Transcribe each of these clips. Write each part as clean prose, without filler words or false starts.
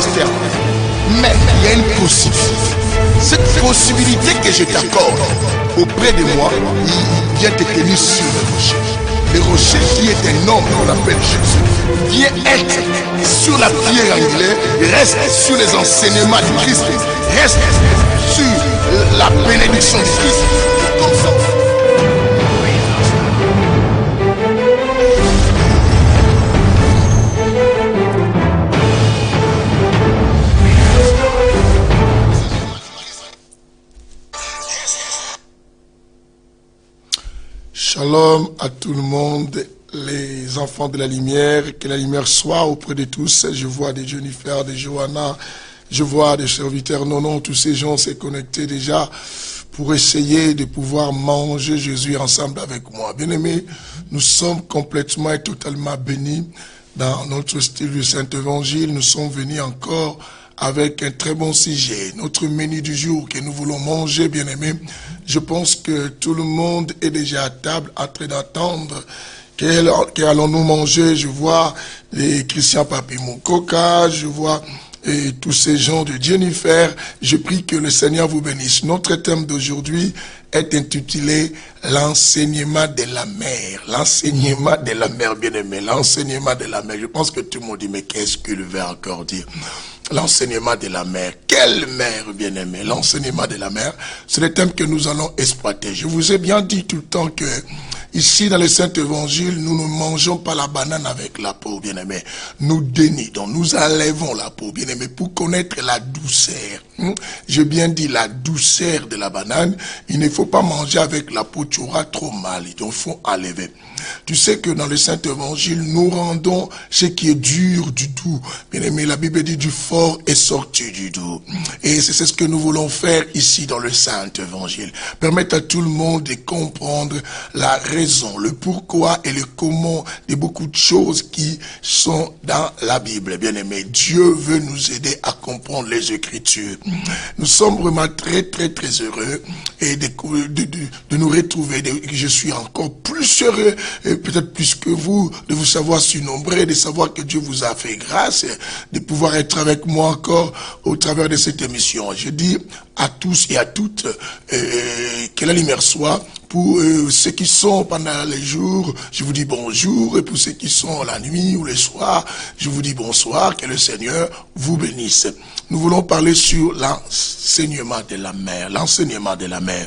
Esther. Mais il y a une possibilité. Cette possibilité que je t'accorde auprès de moi, il vient te tenir sur le rocher. Le rocher qui est un homme qu'on appelle Jésus vient être sur la pierre angulaire, reste sur les enseignements du Christ, reste sur la bénédiction du Christ. Comme ça. Shalom à tout le monde, les enfants de la lumière, que la lumière soit auprès de tous. Je vois des Jennifer, des Johanna, je vois des serviteurs, non, tous ces gens s'est connectés déjà pour essayer de pouvoir manger Jésus ensemble avec moi. Bien-aimés, nous sommes complètement et totalement bénis dans notre style du Saint-Évangile. Nous sommes venus encore avec un très bon sujet, notre menu du jour que nous voulons manger, bien-aimés. Je pense que tout le monde est déjà à table en train d'attendre qu'allons-nous manger. Je vois les Christian Papi Moukoka, je vois tous ces gens de Jennifer. Je prie que le Seigneur vous bénisse. Notre thème d'aujourd'hui est intitulé l'enseignement de la mer. L'enseignement de la mer, bien-aimé. L'enseignement de la mer. Je pense que tout le monde dit, mais qu'est-ce qu'il veut encore dire? L'enseignement de la mer. Quelle mer, bien-aimé? L'enseignement de la mer, c'est le thème que nous allons exploiter. Je vous ai bien dit tout le temps que ici, dans le Saint-Évangile, nous ne mangeons pas la banane avec la peau, bien-aimé. Nous dénidons, nous enlevons la peau, bien-aimé, pour connaître la douceur. J'ai bien dit la douceur de la banane. Il ne faut pas manger avec la peau, tu auras trop mal. Il faut enlever. Tu sais que dans le Saint-Évangile, nous rendons ce qui est dur du doux. Bien-aimé, la Bible dit du fort est sorti du doux. Et c'est ce que nous voulons faire ici dans le Saint-Évangile. Permettre à tout le monde de comprendre la raison, le pourquoi et le comment de beaucoup de choses qui sont dans la Bible. Bien-aimé, Dieu veut nous aider à comprendre les Écritures. Nous sommes vraiment très heureux et de nous retrouver. Je suis encore plus heureux, et peut-être plus que vous, de vous savoir surnombré, de savoir que Dieu vous a fait grâce, de pouvoir être avec moi encore au travers de cette émission. Je dis à tous et à toutes que la lumière soit. Pour ceux qui sont pendant les jours, je vous dis bonjour. Et pour ceux qui sont la nuit ou le soir, je vous dis bonsoir. Que le Seigneur vous bénisse. Nous voulons parler sur l'enseignement de la mer. L'enseignement de la mer.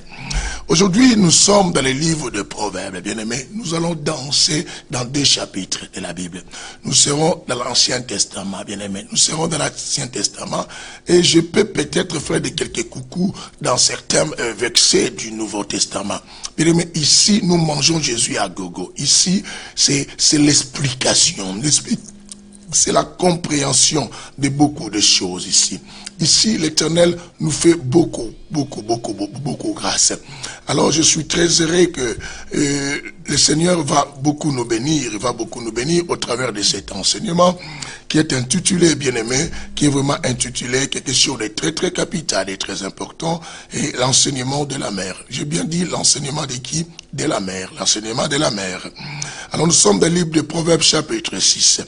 Aujourd'hui, nous sommes dans les livres de Proverbes. Bien-aimés, nous allons danser dans 2 chapitres de la Bible. Nous serons dans l'Ancien Testament, bien-aimés. Nous serons dans l'Ancien Testament. Et je peux peut-être faire de quelques coucous dans certains versets du Nouveau Testament. Bien-aimés, ici, nous mangeons Jésus à gogo. Ici, c'est l'explication. C'est la compréhension de beaucoup de choses ici. Ici, l'Éternel nous fait beaucoup grâce. Alors, je suis très heureux que le Seigneur va beaucoup nous bénir. Il va beaucoup nous bénir au travers de cet enseignement qui est intitulé, bien-aimé, qui est vraiment intitulé quelque chose de très capital et très important, et l'enseignement de la mer. J'ai bien dit l'enseignement de qui? De la mer. L'enseignement de la mer. Alors, nous sommes dans le livre de Proverbes chapitre 6.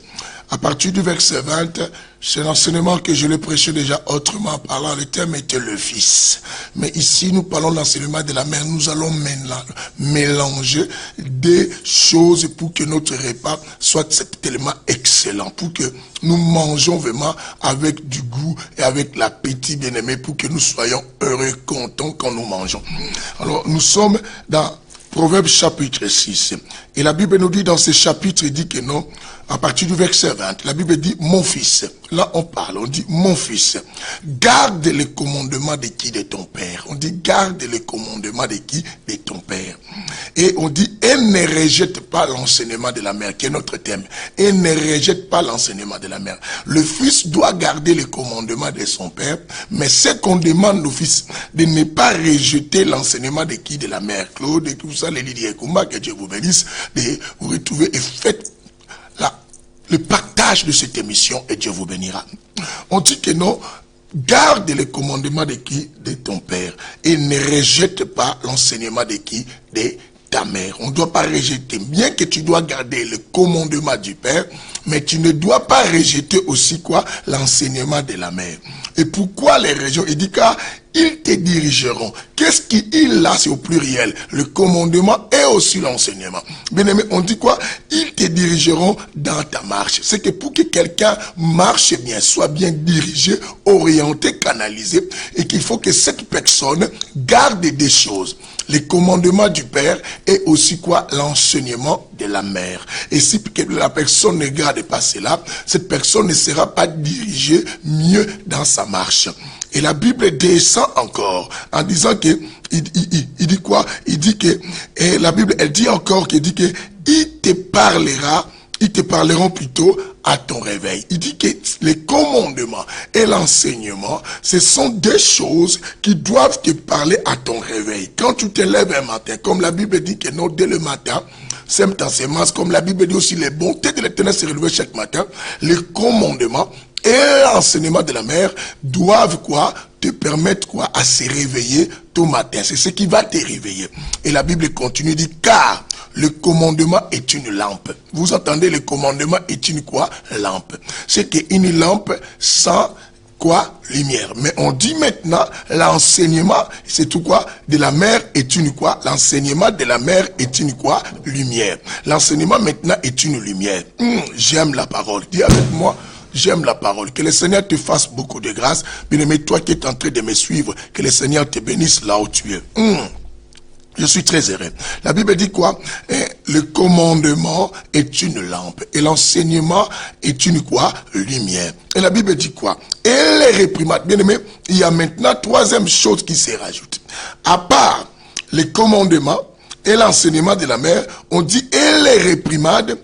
À partir du verset 20, c'est l'enseignement que je l'ai prêché déjà autrement parlant. Le thème était le Fils. Mais ici, nous parlons de l'enseignement de la mer. Nous allons mélanger des choses pour que notre repas soit tellement excellent. Pour que nous mangeons vraiment avec du goût et avec l'appétit, bien-aimé, pour que nous soyons heureux, contents quand nous mangeons. Alors, nous sommes dans Proverbes chapitre 6. Et la Bible nous dit dans ce chapitre, il dit que non, à partir du verset 20, la Bible dit, mon fils. Là, on dit, mon fils, garde les commandements de qui? De ton père. On dit, garde les commandements de qui? De ton père. Et on dit, et ne rejette pas l'enseignement de la mère, qui est notre thème. Et ne rejette pas l'enseignement de la mère. Le fils doit garder les commandements de son père, mais c'est qu'on demande au fils de ne pas rejeter l'enseignement de qui? De la mère. Claude, et tout ça, les Lydia et Kumba, que Dieu vous bénisse, de vous retrouver et faites le partage de cette émission et Dieu vous bénira. On dit que non, garde les commandements de qui? De ton père. Et ne rejette pas l'enseignement de qui? De ta mère. On ne doit pas rejeter. Bien que tu dois garder le commandement du père, mais tu ne dois pas rejeter aussi quoi? L'enseignement de la mère. Et pourquoi les régions? Il dit car ils te dirigeront. Qu'est-ce qu'il a? C'est au pluriel. Le commandement et aussi l'enseignement. Bien aimé, on dit quoi? Ils te dirigeront dans ta marche. C'est que pour que quelqu'un marche bien, soit bien dirigé, orienté, canalisé, et qu'il faut que cette personne garde des choses. Les commandements du père et aussi quoi? L'enseignement de la mère. Et si la personne ne garde pas cela, cette personne ne sera pas dirigée mieux dans sa marche. Et la Bible descend encore en disant que, il dit quoi? Il dit que, et la Bible, elle dit encore qu'il dit que, ils te parleront plutôt à ton réveil. Il dit que les commandements et l'enseignement, ce sont deux choses qui doivent te parler à ton réveil. Quand tu te lèves un matin, comme la Bible dit que non, dès le matin, sème ta sémence, comme la Bible dit aussi, les bontés de l'Éternel se relèvent chaque matin, les commandements et l'enseignement de la mère doivent quoi? Te permettre quoi? À se réveiller tout matin. C'est ce qui va te réveiller. Et la Bible continue, dit, car le commandement est une lampe. Vous entendez, le commandement est une quoi? Lampe. C'est qu'une lampe sans quoi? Lumière. Mais on dit maintenant, l'enseignement, c'est tout quoi? De la mère est une quoi? L'enseignement de la mère est une quoi? Lumière. L'enseignement maintenant est une lumière. J'aime la parole. Dis avec moi. J'aime la parole. Que le Seigneur te fasse beaucoup de grâce. Bien-aimé, toi qui es en train de me suivre, que le Seigneur te bénisse là où tu es. Je suis très heureux. La Bible dit quoi? Le commandement est une lampe. Et l'enseignement est une quoi? Lumière. Et la Bible dit quoi? Et les réprimades. Bien-aimé, il y a maintenant troisième chose qui se rajoute. À part les commandements et l'enseignement de la mère, on dit, et les réprimades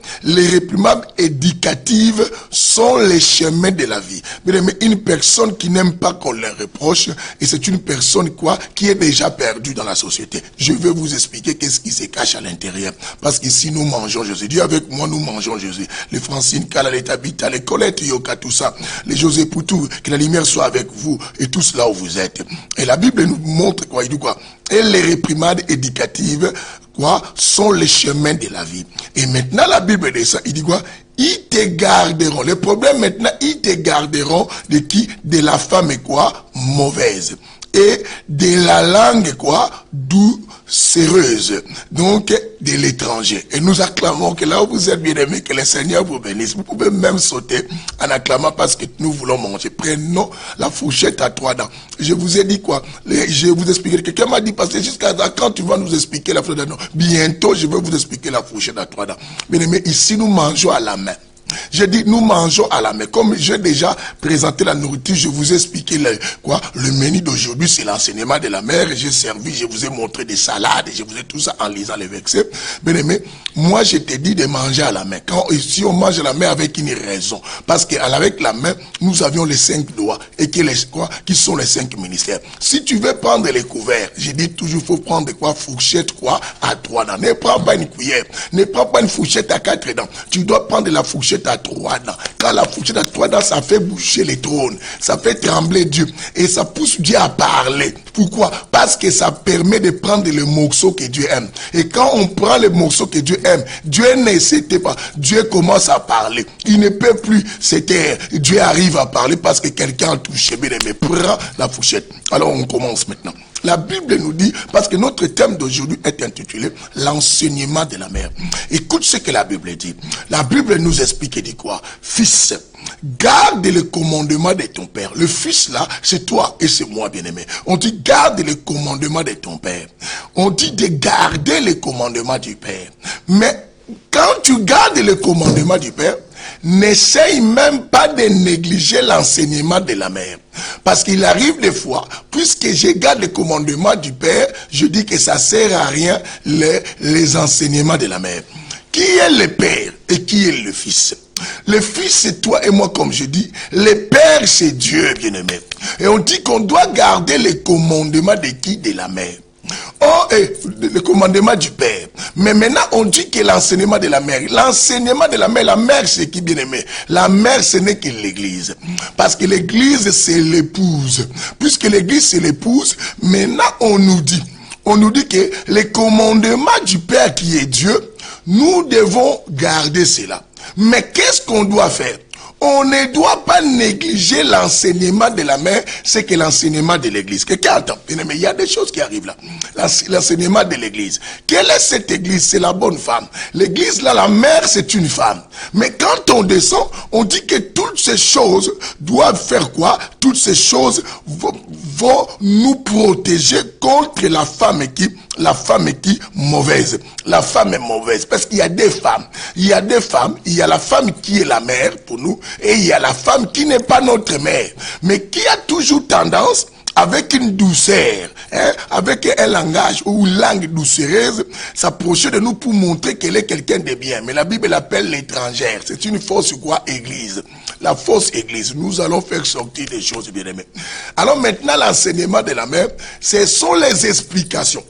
éducatives sont les chemins de la vie. Mais une personne qui n'aime pas qu'on les reproche, et c'est une personne quoi, qui est déjà perdue dans la société. Je vais vous expliquer qu'est-ce qui se cache à l'intérieur. Parce qu'ici nous mangeons Jésus. Dis avec moi, nous mangeons Jésus. Les Francine, Kala, les Tabitha, les Colette, Yoka, tout ça. Les José Poutou, que la lumière soit avec vous, et tous là où vous êtes. Et la Bible nous montre quoi, il dit quoi? Et les réprimades éducatives, quoi, sont les chemins de la vie. Et maintenant, la Bible dit ça, il dit quoi? Ils te garderont. Le problème maintenant, ils te garderont de qui? De la femme, quoi? Mauvaise. Et de la langue, quoi? Doucereuse. Donc, de l'étranger. Et nous acclamons que là où vous êtes bien aimés, que le Seigneur vous bénisse. Vous pouvez même sauter en acclamant parce que nous voulons manger. Prenons la fourchette à 3 dents. Je vous ai dit quoi? Je vais vous expliquer. Quelqu'un m'a dit, parce que jusqu'à quand tu vas nous expliquer la fourchette à 3 dents? Bientôt, je vais vous expliquer la fourchette à 3 dents. Bien aimés, ici, nous mangeons à la main. J'ai dit, nous mangeons à la main. Comme j'ai déjà présenté la nourriture, je vous ai expliqué le menu d'aujourd'hui, c'est l'enseignement de la mère. J'ai servi, je vous ai montré des salades, je vous ai tout ça en lisant les versets. Bien aimé, moi je t'ai dit de manger à la main. Quand ici on mange à la main avec une raison. Parce qu'avec la main, nous avions les 5 doigts. Et qui sont les 5 ministères. Si tu veux prendre les couverts, j'ai dit toujours, il faut prendre fourchette à 3 dents. Ne prends pas une cuillère. Ne prends pas une fourchette à 4 dents. Tu dois prendre la fourchette à 3 dents. Quand la fourchette à 3 dents, ça fait bouger les trônes. Ça fait trembler Dieu. Et ça pousse Dieu à parler. Pourquoi? Parce que ça permet de prendre le morceau que Dieu aime. Et quand on prend le morceau que Dieu aime, Dieu ne s'était pas. Dieu commence à parler. Il ne peut plus se taire. Dieu arrive à parler parce que quelqu'un a touché. Bien aimé, prends la fourchette. Alors on commence maintenant. La Bible nous dit, parce que notre thème d'aujourd'hui est intitulé l'enseignement de la mère. Écoute ce que la Bible dit. La Bible nous explique et dit quoi? Fils, garde le commandement de ton père. Le fils là, c'est toi et c'est moi, bien-aimé. On dit garde le commandement de ton père. On dit de garder le commandement du père. Mais quand tu gardes le commandement du père, n'essaye même pas de négliger l'enseignement de la mère. Parce qu'il arrive des fois, puisque je garde le commandement du père, je dis que ça sert à rien les enseignements de la mère. Qui est le père et qui est le fils? Le fils, c'est toi et moi, comme je dis. Le père, c'est Dieu, bien-aimé. Et on dit qu'on doit garder le commandement de qui? De la mère. Oh, et le commandement du père. Mais maintenant, on dit que l'enseignement de la mère. L'enseignement de la mère c'est qui, bien aimé? La mère, ce n'est que l'église. Parce que l'église, c'est l'épouse. Puisque l'église, c'est l'épouse, maintenant, on nous dit, on nous dit que les commandements du Père qui est Dieu, nous devons garder cela. Mais qu'est-ce qu'on doit faire? On ne doit pas négliger l'enseignement de la mère, c'est que l'enseignement de l'église. Quelqu'un entend? Mais il y a des choses qui arrivent là. L'enseignement de l'église. Quelle est cette église? C'est la bonne femme. L'église là, la mère, c'est une femme. Mais quand on descend, on dit que toutes ces choses doivent faire quoi? Toutes ces choses vont nous protéger contre la femme qui mauvaise. La femme est mauvaise parce qu'il y a des femmes. Il y a la femme qui est la mère pour nous et il y a la femme qui n'est pas notre mère, mais qui a toujours tendance avec une douceur, avec un langage ou une langue doucereuse, s'approcher de nous pour montrer qu'elle est quelqu'un de bien. Mais la Bible l'appelle l'étrangère. C'est une fausse quoi? Église. La fausse église. Nous allons faire sortir des choses, bien aimées. Alors maintenant, l'enseignement de la mère, ce sont les explications.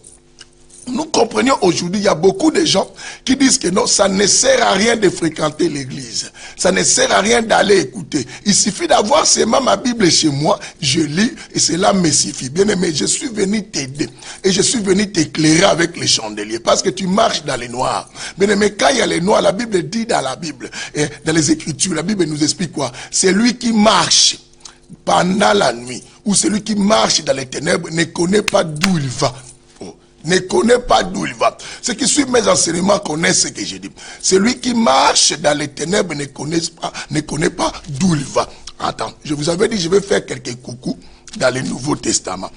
Nous comprenions aujourd'hui, il y a beaucoup de gens qui disent que non, ça ne sert à rien de fréquenter l'église. Ça ne sert à rien d'aller écouter. Il suffit d'avoir seulement ma Bible chez moi, je lis et cela me suffit. Bien aimé, je suis venu t'aider et je suis venu t'éclairer avec les chandeliers parce que tu marches dans les noirs. Bien aimé, quand il y a les noirs, la Bible dit dans la Bible, et dans les Écritures, la Bible nous explique quoi? C'est lui qui marche pendant la nuit ou celui qui marche dans les ténèbres ne connaît pas d'où il va. Ne connaît pas d'où il va. Ceux qui suivent mes enseignements connaissent ce que je dis. Celui qui marche dans les ténèbres ne connaît pas d'où il va. Attends, je vous avais dit, je vais faire quelques coucous dans le Nouveau Testament.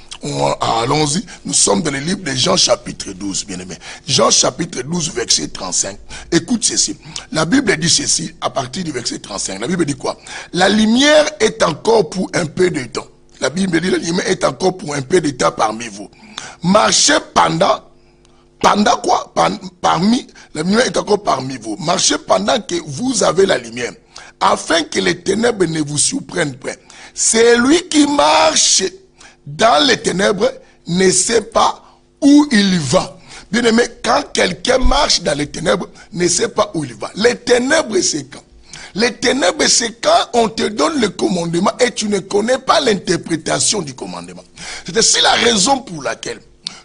Allons-y, nous sommes dans le livre de Jean chapitre 12, bien aimé. Jean chapitre 12, verset 35. Écoute ceci. La Bible dit ceci à partir du verset 35. La Bible dit quoi? La lumière est encore pour un peu de temps. La Bible dit la lumière est encore pour un peu de temps parmi vous. Marchez pendant quoi? Parmi, la lumière est encore parmi vous. Marchez pendant que vous avez la lumière, afin que les ténèbres ne vous surprennent pas. C'est lui qui marche dans les ténèbres ne sait pas où il va. Bien aimé, quand quelqu'un marche dans les ténèbres, ne sait pas où il va. Les ténèbres, c'est quand? Les ténèbres, c'est quand on te donne le commandement et tu ne connais pas l'interprétation du commandement. C'est aussi la raison pour laquelle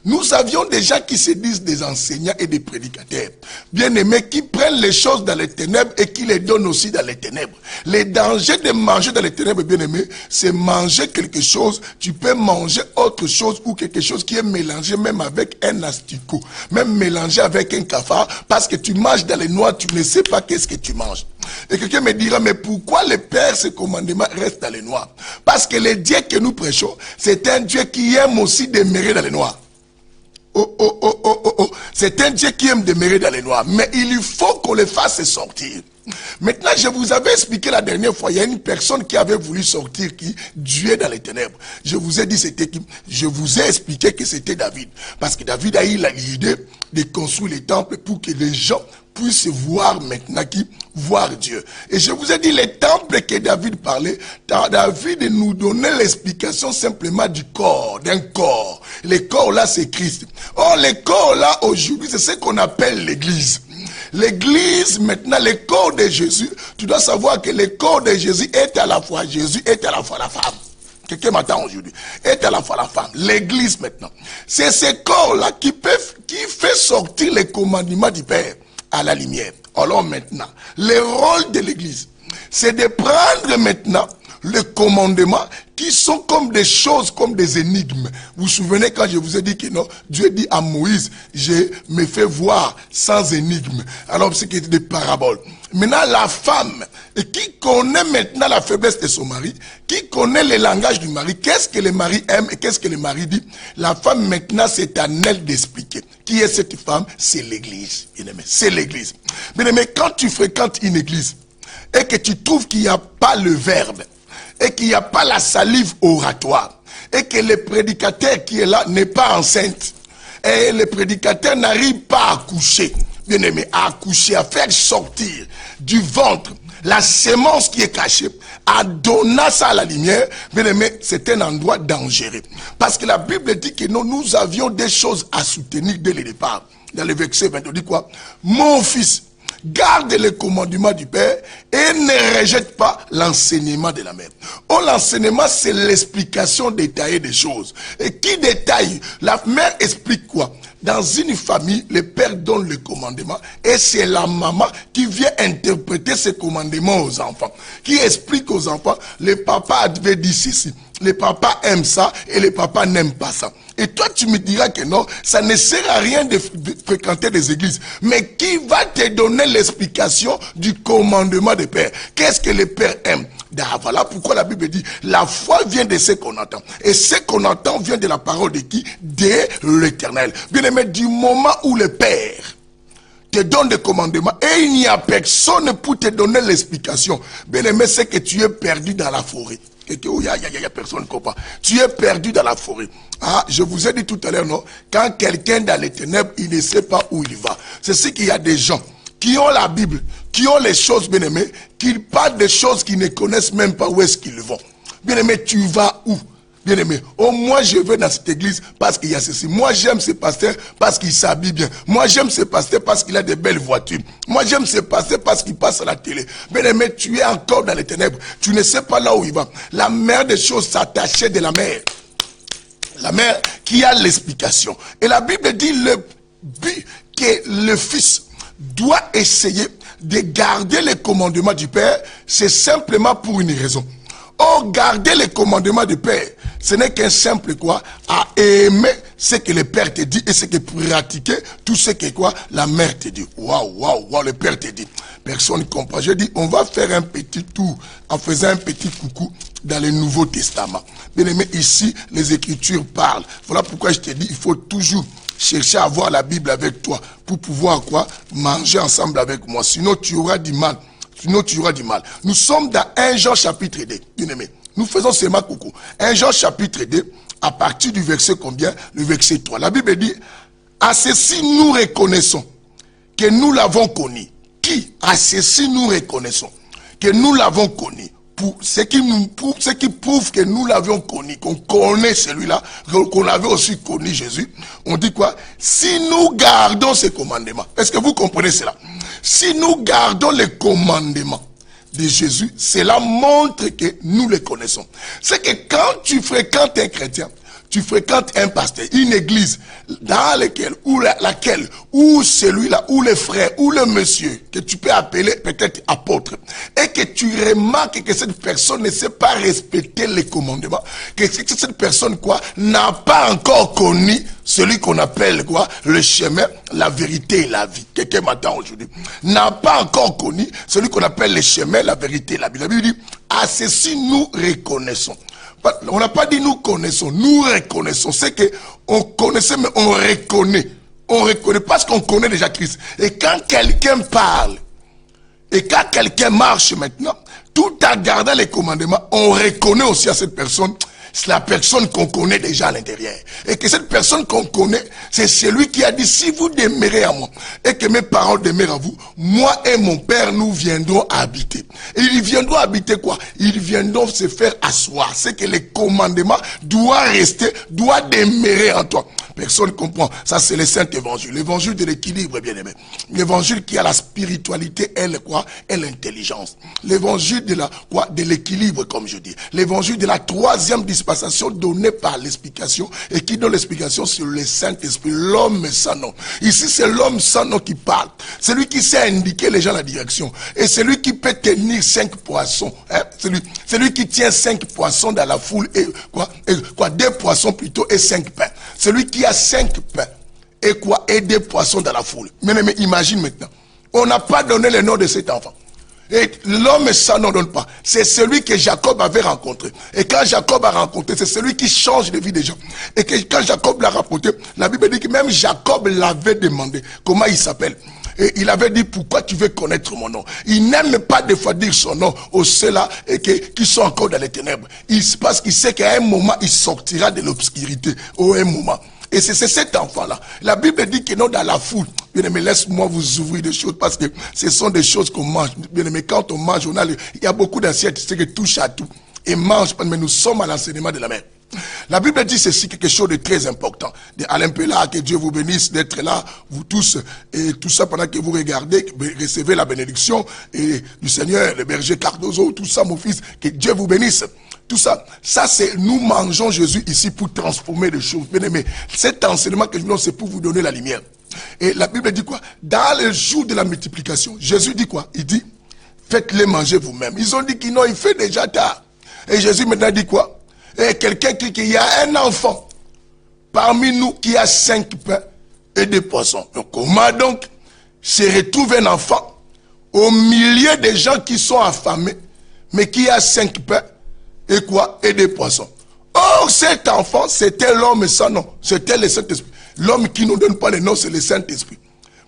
nous avions des gens qui se disent des enseignants et des prédicateurs, bien aimés, qui prennent les choses dans les ténèbres et qui les donnent aussi dans les ténèbres. Les dangers de manger dans les ténèbres, bien aimés, c'est manger quelque chose, tu peux manger autre chose ou quelque chose qui est mélangé même avec un asticot, même mélangé avec un cafard, parce que tu manges dans les noix, tu ne sais pas qu'est-ce que tu manges. Et quelqu'un me dira, mais pourquoi le Père, ce commandement reste dans les noirs? Parce que le Dieu que nous prêchons, c'est un Dieu qui aime aussi demeurer dans les noirs. C'est un Dieu qui aime demeurer dans les noirs. Mais il faut qu'on le fasse sortir. Maintenant, je vous avais expliqué la dernière fois, il y a une personne qui avait voulu sortir, qui Dieu dans les ténèbres. Je vous ai dit c'était qui? Je vous ai expliqué que c'était David. Parce que David a eu l'idée de construire les temples pour que les gens puissent voir maintenant voir Dieu. Et je vous ai dit les temples que David parlait, David nous donnait l'explication simplement du corps, d'un corps. Le corps là c'est Christ. Or le corps là aujourd'hui c'est ce qu'on appelle l'église. L'église maintenant, le corps de Jésus, tu dois savoir que le corps de Jésus est à la fois Jésus, est à la fois la femme. Quelqu'un m'attend aujourd'hui. Est à la fois la femme. L'église maintenant. C'est ce corps-là qui fait sortir les commandements du Père à la lumière. Alors maintenant, le rôle de l'église, c'est de prendre maintenant les commandements qui sont comme des choses, comme des énigmes. Vous vous souvenez quand je vous ai dit que non, Dieu dit à Moïse, je me fais voir sans énigme. Alors c'est des paraboles. Maintenant la femme, qui connaît maintenant la faiblesse de son mari, qui connaît le langage du mari, qu'est-ce que le mari aime et qu'est-ce que le mari dit, la femme maintenant c'est à elle d'expliquer. Qui est cette femme? C'est l'église. Bien aimé, c'est l'église. Bien aimé, quand tu fréquentes une église et que tu trouves qu'il n'y a pas le verbe, et qu'il n'y a pas la salive oratoire, et que le prédicateur qui est là n'est pas enceinte, et le prédicateur n'arrive pas à accoucher, bien aimé, à accoucher, à faire sortir du ventre la sémence qui est cachée, à donner ça à la lumière, bien aimé, c'est un endroit dangereux. Parce que la Bible dit que nous avions des choses à soutenir dès le départ. Dans le verset 20, on dit quoi? Mon fils, garde les commandements du Père et ne rejette pas l'enseignement de la mère. Oh, l'enseignement, c'est l'explication détaillée des choses. Et qui détaille? La mère explique quoi? Dans une famille, le père donne le commandement et c'est la maman qui vient interpréter ces commandements aux enfants, qui explique aux enfants, le papa avait dit ceci, le papa aime ça et le papa n'aime pas ça. Et toi, tu me diras que non, ça ne sert à rien de fréquenter des églises. Mais qui va te donner l'explication du commandement du Père? Qu'est-ce que le Père aime? Voilà pourquoi la Bible dit, la foi vient de ce qu'on entend. Et ce qu'on entend vient de la parole de qui? De l'Éternel. Bien aimé, du moment où le Père te donne des commandements et il n'y a personne pour te donner l'explication, bien aimé, c'est que tu es perdu dans la forêt. Il y a personne qui comprend. Tu es perdu dans la forêt. Ah, je vous ai dit tout à l'heure, non? Quand quelqu'un dans les ténèbres, il ne sait pas où il va. C'est ce qu'il y a des gens qui ont la Bible, qui ont les choses, bien aimé, qui parlent des choses qu'ils ne connaissent même pas où est-ce qu'ils vont. Bien aimé, tu vas où? Bien aimé, oh, moi je vais dans cette église parce qu'il y a ceci. Moi j'aime ce pasteur parce qu'il s'habille bien. Moi j'aime ce pasteur parce qu'il a de belles voitures. Moi j'aime ce pasteur parce qu'il passe à la télé. Bien aimé, tu es encore dans les ténèbres. Tu ne sais pas là où il va. La mère des choses s'attachait de la mère. La mère qui a l'explication. Et la Bible dit le but que le fils doit essayer de garder les commandements du Père, c'est simplement pour une raison. Or, garder les commandements du Père, ce n'est qu'un simple quoi? À aimer ce que le Père te dit et ce que pratiquer tout ce que quoi? La mère te dit. Waouh, le Père te dit. Personne ne comprend. Je dis, on va faire un petit tour en faisant un petit coucou dans le Nouveau Testament. Bien aimé, ici, les Écritures parlent. Voilà pourquoi je te dis, il faut toujours chercher à avoir la Bible avec toi pour pouvoir quoi? Manger ensemble avec moi. Sinon, tu auras du mal. Nous sommes dans 1 Jean chapitre 2. Bien aimé, nous faisons seulement coucou. 1 Jean chapitre 2, à partir du verset combien? Le verset 3. La Bible dit, à ceci nous reconnaissons que nous l'avons connu. Qui? À ceci nous reconnaissons que nous l'avons connu. Pour ce qui prouve que nous l'avions connu, qu'on connaît celui-là, qu'on avait aussi connu Jésus, on dit quoi? Si nous gardons ces commandements. Est-ce que vous comprenez cela? Si nous gardons les commandements de Jésus, cela montre que nous les connaissons. C'est que quand tu fréquentes un chrétien, tu fréquentes un pasteur, une église dans laquelle, ou celui-là, ou le frère, ou le monsieur, que tu peux appeler peut-être apôtre, et que tu remarques que cette personne ne sait pas respecter les commandements, que cette personne, quoi, n'a pas encore connu celui qu'on appelle, quoi, le chemin, la vérité et la vie. Quelqu'un m'attend aujourd'hui. N'a pas encore connu celui qu'on appelle le chemin, la vérité et la vie. La Bible dit, à ceci nous reconnaissons. On n'a pas dit nous connaissons, nous reconnaissons. C'est que on connaissait, mais on reconnaît. On reconnaît parce qu'on connaît déjà Christ. Et quand quelqu'un parle, et quand quelqu'un marche maintenant, tout en gardant les commandements, on reconnaît aussi à cette personne, c'est la personne qu'on connaît déjà à l'intérieur. Et que cette personne qu'on connaît, c'est celui qui a dit, si vous demeurez à moi, et que mes paroles demeurent à vous, moi et mon Père, nous viendrons habiter. Et ils viendront habiter quoi? Ils viendront se faire asseoir. C'est que les commandements doivent rester, doivent demeurer en toi. Personne ne comprend. Ça, c'est le Saint Évangile. L'évangile de l'équilibre, bien aimé. L'évangile qui a la spiritualité, elle, quoi? Et l'intelligence. L'évangile de la, quoi? De l'équilibre, comme je dis. L'évangile de la troisième dispensation donnée par l'explication et qui donne l'explication sur le Saint-Esprit. L'homme sans nom. Ici, c'est l'homme sans nom qui parle. Celui qui sait indiquer les gens la direction. Et celui qui peut tenir 5 poissons. Hein? Celui qui tient 5 poissons dans la foule et quoi? 2 poissons plutôt et 5 pains. Celui qui a 5 pains et quoi? Et 2 poissons dans la foule. Mais imagine maintenant. On n'a pas donné le nom de cet enfant. Et l'homme sans nom donne pas. C'est celui que Jacob avait rencontré. Et quand Jacob a rencontré, c'est celui qui change la vie des gens. Et que quand Jacob l'a rapporté, la Bible dit que même Jacob l'avait demandé comment il s'appelle. Et il avait dit, pourquoi tu veux connaître mon nom? Il n'aime pas des fois dire son nom aux ceux-là qui sont encore dans les ténèbres. Parce qu'il sait qu'à un moment, il sortira de l'obscurité. Au un moment. Et c'est cet enfant-là. La Bible dit que non, dans la foule. Bien aimé, laisse-moi vous ouvrir des choses parce que ce sont des choses qu'on mange. Bien aimé, quand on mange, il y a beaucoup d'assiettes qui touchent à tout. Et mange, mais nous sommes à l'enseignement de la mère. La Bible dit ceci, quelque chose de très important. De Alain Pella, que Dieu vous bénisse d'être là, vous tous, et tout ça pendant que vous regardez, recevez la bénédiction et du Seigneur, le berger Cardozo, tout ça, mon fils, que Dieu vous bénisse. Tout ça, ça c'est, nous mangeons Jésus ici pour transformer les choses. Bien aimé, cet enseignement que je vous donne, c'est pour vous donner la lumière. Et la Bible dit quoi? Dans le jour de la multiplication, Jésus dit quoi? Il dit, faites-les manger vous-même. Ils ont dit qu'il non, il fait déjà tard. Et Jésus maintenant dit quoi? Et quelqu'un qui il y a un enfant parmi nous qui a 5 pains et 2 poissons. Donc, comment donc se retrouve un enfant au milieu des gens qui sont affamés, mais qui a 5 pains et quoi? Et 2 poissons. Or, cet enfant, c'était l'homme sans nom. C'était le Saint-Esprit. L'homme qui ne nous donne pas le nom, c'est le Saint-Esprit.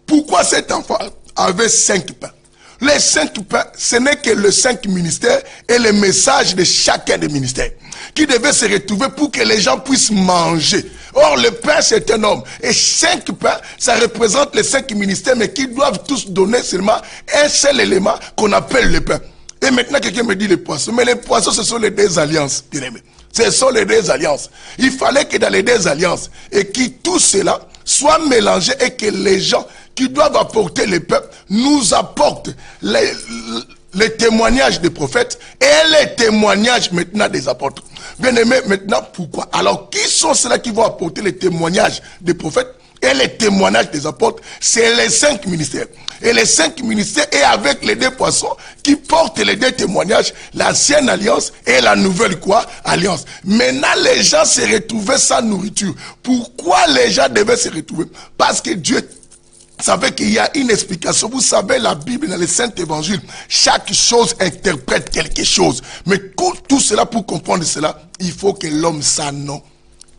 Pourquoi cet enfant avait 5 pains? Les 5 pains, ce n'est que les 5 ministères et les messages de chacun des ministères qui devaient se retrouver pour que les gens puissent manger. Or, le pain, c'est un homme. Et 5 pains, ça représente les 5 ministères, mais qui doivent tous donner seulement un seul élément qu'on appelle le pain. Et maintenant, quelqu'un me dit les poissons. Mais les poissons, ce sont les 2 alliances, bien aimé. Ce sont les 2 alliances. Il fallait que dans les 2 alliances, et que tout cela soit mélangé et que les gens qui doivent apporter le peuple nous apportent les témoignages des prophètes et les témoignages maintenant des apôtres. Bien aimé, maintenant pourquoi? Alors qui sont ceux-là qui vont apporter les témoignages des prophètes et les témoignages des apôtres? C'est les 5 ministères. Et les 5 ministères et avec les 2 poissons qui portent les 2 témoignages, l'ancienne alliance et la nouvelle quoi? Alliance. Maintenant les gens se retrouvaient sans nourriture. Pourquoi les gens devaient se retrouver? Parce que Dieu savait qu'il y a une explication. Vous savez, la Bible, dans les Saints Évangiles, chaque chose interprète quelque chose. Mais tout cela, pour comprendre cela, il faut que l'homme sans nom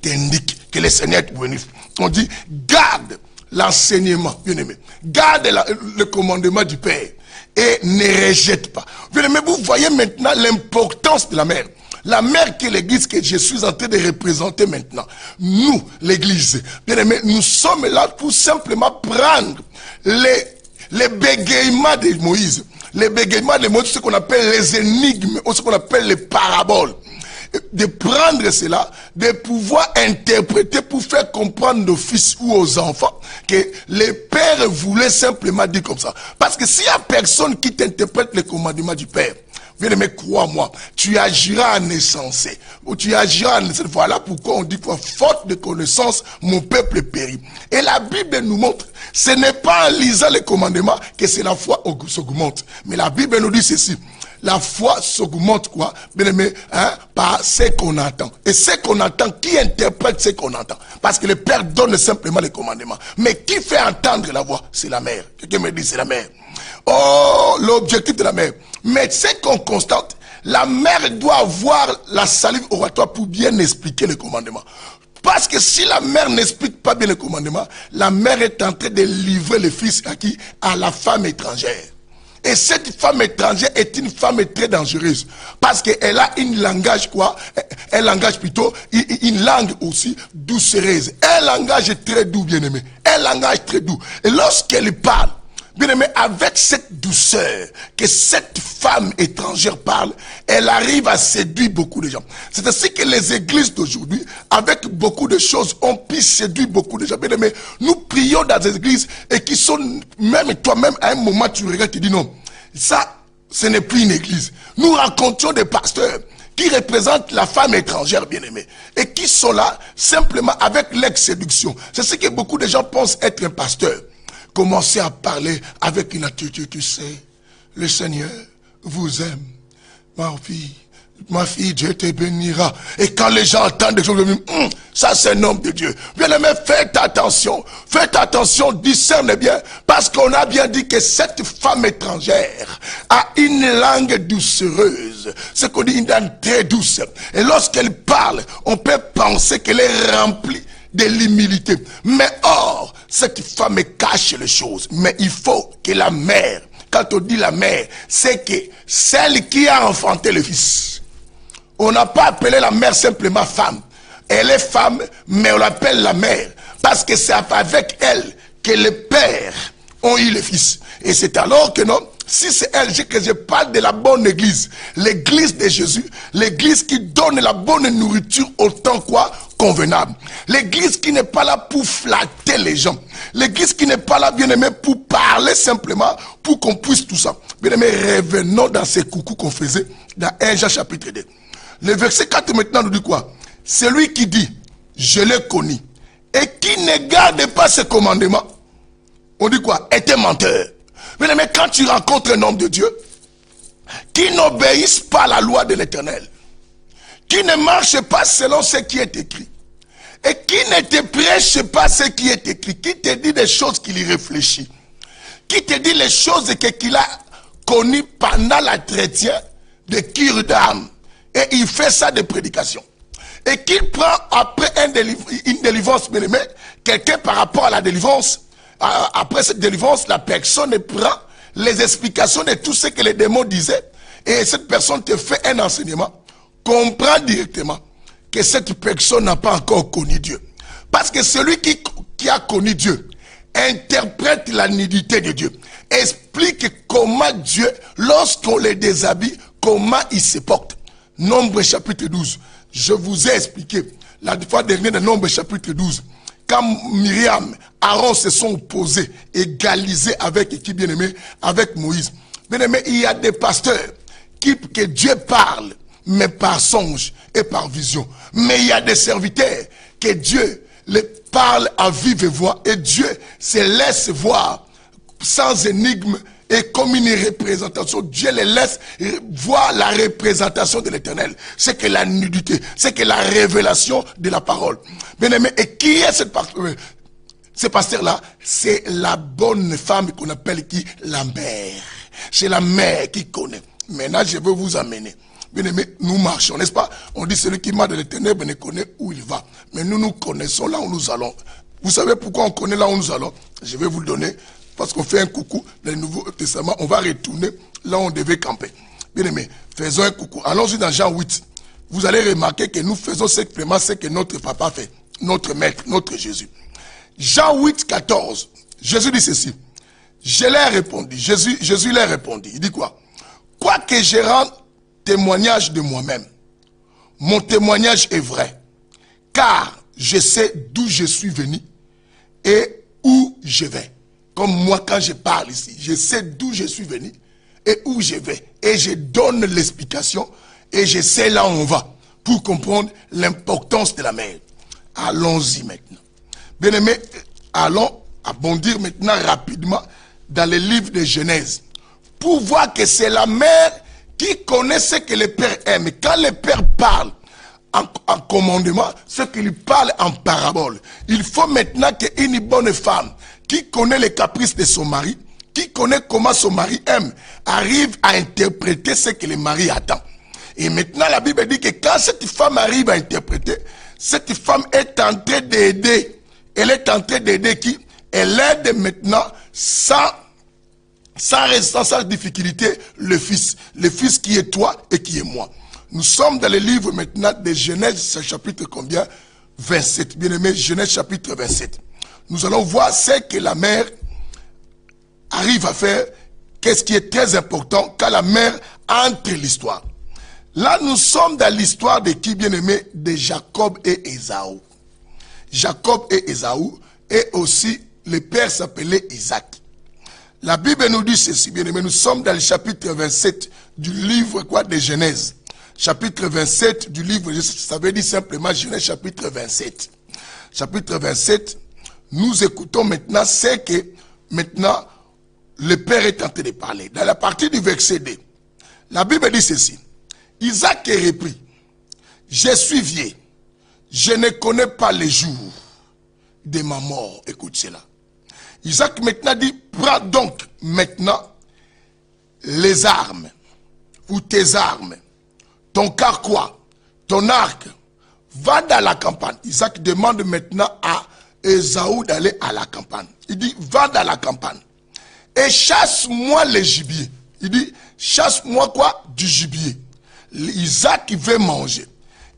t'indique, que le Seigneur te bénisse. On dit, garde l'enseignement, bien aimé. Garde le commandement du Père et ne rejette pas. Bien aimé, vous voyez maintenant l'importance de la mère. La mère qui est l'église que je suis en train de représenter maintenant. Nous, l'église, bien aimé, nous sommes là pour simplement prendre les bégaiements de Moïse. Les bégaiements de Moïse, ce qu'on appelle les énigmes, ou ce qu'on appelle les paraboles. De prendre cela, de pouvoir interpréter pour faire comprendre aux fils ou aux enfants que les pères voulaient simplement dire comme ça. Parce que s'il y a personne qui t'interprète les commandements du Père, bien-aimé, crois-moi, tu agiras en insensé, ou tu agiras en insensé. Voilà pourquoi on dit que faute de connaissance, mon peuple périt. Et la Bible nous montre, ce n'est pas en lisant les commandements que c'est la foi s'augmente. Mais la Bible nous dit ceci. La foi s'augmente quoi? Bien aimé, par ce qu'on entend. Et ce qu'on entend, qui interprète ce qu'on entend? Parce que le Père donne simplement les commandements. Mais qui fait entendre la voix? C'est la mère. Quelqu'un me dit c'est la mère. Oh, l'objectif de la mère. Mais ce qu'on constate, la mère doit avoir la salive oratoire pour bien expliquer les commandements. Parce que si la mère n'explique pas bien les commandements, la mère est en train de livrer le fils à qui? À la femme étrangère. Et cette femme étrangère est une femme très dangereuse. Parce qu'elle a une langage quoi? Un langage plutôt, une langue aussi doucereuse. Un langage très doux, bien aimé. Un langage très doux. Et lorsqu'elle parle, bien aimé, avec cette douceur que cette femme étrangère parle, elle arrive à séduire beaucoup de gens. C'est ainsi que les églises d'aujourd'hui, avec beaucoup de choses, ont pu séduire beaucoup de gens. Bien aimé, nous prions dans des églises et qui sont, même toi-même, à un moment, tu regardes, tu dis non, ça, ce n'est plus une église. Nous rencontrons des pasteurs qui représentent la femme étrangère, bien aimée, et qui sont là simplement avec l'ex-séduction. C'est ce que beaucoup de gens pensent être un pasteur. Commencez à parler avec une attitude, tu sais, le Seigneur vous aime, ma fille, Dieu te bénira. Et quand les gens entendent des choses, ils disent, ça c'est un homme de Dieu. Bien aimé, faites attention, discernez bien, parce qu'on a bien dit que cette femme étrangère a une langue doucereuse, ce qu'on dit une langue très douce. Et lorsqu'elle parle, on peut penser qu'elle est remplie de l'humilité. Mais or, cette femme cache les choses. Mais il faut que la mère, quand on dit la mère, c'est que celle qui a enfanté le fils. On n'a pas appelé la mère simplement femme. Elle est femme, mais on l'appelle la mère. Parce que c'est avec elle que les pères ont eu le fils. Et c'est alors que non, Si c'est elle, que je parle de la bonne église, l'église de Jésus, l'église qui donne la bonne nourriture au temps quoi convenable. L'église qui n'est pas là pour flatter les gens. L'église qui n'est pas là, bien aimé, pour parler simplement, pour qu'on puisse tout ça. Bien aimé, revenons dans ces coucous qu'on faisait dans 1 Jean chapitre 2. Le verset 4 maintenant nous dit quoi? Celui qui dit, je l'ai connu, et qui ne garde pas ses commandements, on dit quoi? Est un menteur. Mais quand tu rencontres un homme de Dieu qui n'obéisse pas à la loi de l'Éternel, qui ne marche pas selon ce qui est écrit, et qui ne te prêche pas ce qui est écrit, qui te dit des choses qu'il y réfléchit, qui te dit les choses qu'il a connues pendant l'entretien de cure d'âme, et il fait ça de prédication, et qu'il prend après une délivrance, bien aimé, quelqu'un par rapport à la délivrance. Après cette délivrance, la personne prend les explications de tout ce que les démons disaient, et cette personne te fait un enseignement. Comprends directement que cette personne n'a pas encore connu Dieu. Parce que celui qui a connu Dieu interprète la nudité de Dieu, explique comment Dieu, lorsqu'on les déshabille, comment il se porte. Nombre chapitre 12. Je vous ai expliqué la fois dernière de Nombre chapitre 12. Quand Myriam, Aaron se sont opposés, égalisés avec qui bien aimé, avec Moïse. Bien aimé, il y a des pasteurs que Dieu parle, mais par songe et par vision. Mais il y a des serviteurs que Dieu les parle à vive voix et Dieu se laisse voir sans énigme et comme une représentation. Dieu les laisse voir la représentation de l'Éternel. C'est que la nudité, c'est que la révélation de la parole. Bien aimé, et qui est cette pasteur? Ce pasteur-là, c'est la bonne femme qu'on appelle qui? La mère. C'est la mère qui connaît. Maintenant, je veux vous amener. Bien aimé, nous marchons, n'est-ce pas? On dit celui qui marche dans les ténèbres ne connaît où il va. Mais nous, nous connaissons là où nous allons. Vous savez pourquoi on connaît là où nous allons? Je vais vous le donner. Parce qu'on fait un coucou dans le Nouveau Testament, on va retourner là où on devait camper. Bien aimé, faisons un coucou. Allons-y dans Jean 8. Vous allez remarquer que nous faisons simplement ce que notre papa fait. Notre maître, notre Jésus. Jean 8, 14. Jésus dit ceci. Je l'ai répondu. Jésus leur répondit. Il dit quoi? Quoique je rende témoignage de moi-même, mon témoignage est vrai. Car je sais d'où je suis venu et où je vais. Comme moi, quand je parle ici, je sais d'où je suis venu et où je vais. Et je donne l'explication et je sais là où on va pour comprendre l'importance de la mer. Allons-y maintenant. Bien aimé, allons abondir maintenant rapidement dans le livre de Genèse pour voir que c'est la mère qui connaît ce que le Père aime. Quand le Père parle en commandement, ce qu'il parle en parabole, il faut maintenant qu'une bonne femme qui connaît les caprices de son mari, qui connaît comment son mari aime, arrive à interpréter ce que le mari attend. Et maintenant, la Bible dit que quand cette femme arrive à interpréter, cette femme est en train d'aider. Elle est en train d'aider qui? Elle aide maintenant sans difficulté le fils qui est toi et qui est moi. Nous sommes dans le livre maintenant de Genèse, chapitre combien? 27. Bien aimé, Genèse chapitre 27. Nous allons voir ce que la mère arrive à faire, qu'est-ce qui est très important quand la mère entre l'histoire. Là, nous sommes dans l'histoire de qui, bien aimé? De Jacob et Ésaü. Jacob et Ésaü, et aussi le père s'appelait Isaac. La Bible nous dit ceci, bien aimé, nous sommes dans le chapitre 27 du livre de Genèse. Chapitre 27 du livre, ça veut dire simplement Genèse chapitre 27. Chapitre 27, nous écoutons maintenant ce que maintenant le père est en train de parler. Dans la partie du verset 2, la Bible dit ceci. Isaac reprit, je suis vieux, je ne connais pas les jours de ma mort. Écoute cela. Isaac maintenant dit, prends donc maintenant les armes, ou tes armes, ton carquois, ton arc, va dans la campagne. Isaac demande maintenant à Ésaü d'aller à la campagne. Il dit, va dans la campagne et chasse-moi les gibiers. Il dit, chasse-moi quoi? Du gibier. Isaac veut manger.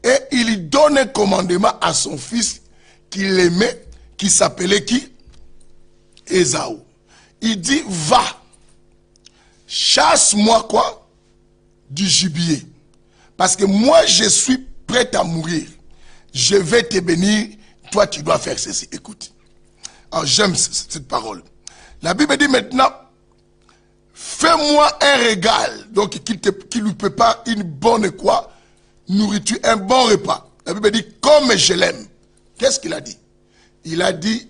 Et il donne un commandement à son fils qu'il aimait, qui s'appelait qui? Ésaü. Il dit, va. chasse-moi quoi? Du gibier. Parce que moi, je suis prêt à mourir. Je vais te bénir. Toi, tu dois faire ceci. Écoute. Alors, j'aime cette parole. La Bible dit maintenant, fais-moi un régal. Donc, qu'il lui prépare une bonne quoi? Nourriture, un bon repas. La Bible dit, comme je l'aime. Qu'est-ce qu'il a dit? Il a dit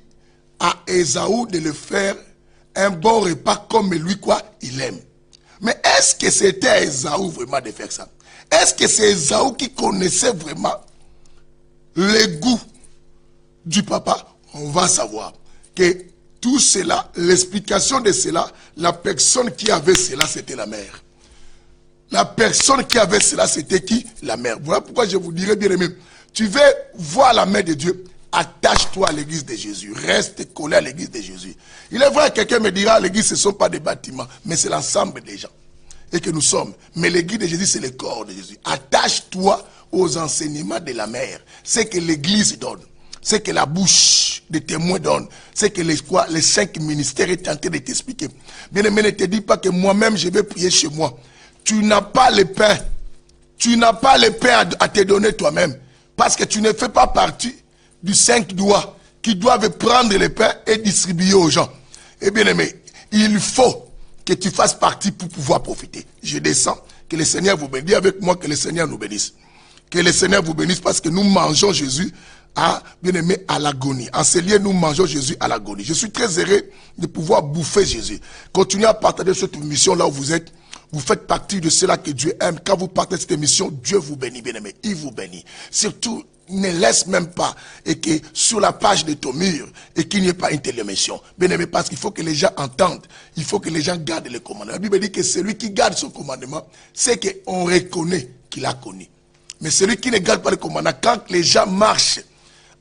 à Ésaü de le faire un bon repas comme lui quoi? Il aime. Mais est-ce que c'était à Ésaü vraiment de faire ça? Est-ce que c'est Ésaü qui connaissait vraiment les goûts du papa? On va savoir que tout cela, l'explication de cela, la personne qui avait cela, c'était la mère. La personne qui avait cela, c'était qui? La mère. Voilà pourquoi je vous dirais, bien aimé, tu veux voir la mère de Dieu, attache-toi à l'église de Jésus. Reste collé à l'église de Jésus. Il est vrai que quelqu'un me dira, l'église, ce ne sont pas des bâtiments, mais c'est l'ensemble des gens. Et que nous sommes. Mais l'église de Jésus, c'est le corps de Jésus. Attache-toi aux enseignements de la mère. C'est que l'église donne. C'est que la bouche des témoins donne. C'est que les 5 ministères est en train de t'expliquer. Bien aimé, ne te dis pas que moi-même, je vais prier chez moi. Tu n'as pas le pain. Tu n'as pas le pain à te donner toi-même. Parce que tu ne fais pas partie du 5 doigts qui doivent prendre le pain et distribuer aux gens. Et bien aimé, il faut que tu fasses partie pour pouvoir profiter. Je descends. Que le Seigneur vous bénisse. Dis avec moi que le Seigneur nous bénisse. Que le Seigneur vous bénisse parce que nous mangeons Jésus bien aimé, à l'agonie. En ces lieux, nous mangeons Jésus à l'agonie. Je suis très heureux de pouvoir bouffer Jésus. Continuez à partager cette émission là où vous êtes. Vous faites partie de cela que Dieu aime. Quand vous partagez cette émission, Dieu vous bénit, bien aimé. Il vous bénit. Surtout, ne laisse même pas et que sur la page de ton mur et qu'il n'y ait pas une telle émission. Bien aimé, parce qu'il faut que les gens entendent. Il faut que les gens gardent les commandements. La Bible dit que celui qui garde son commandement, c'est qu'on reconnaît qu'il a connu. Mais celui qui ne garde pas le commandement, quand les gens marchent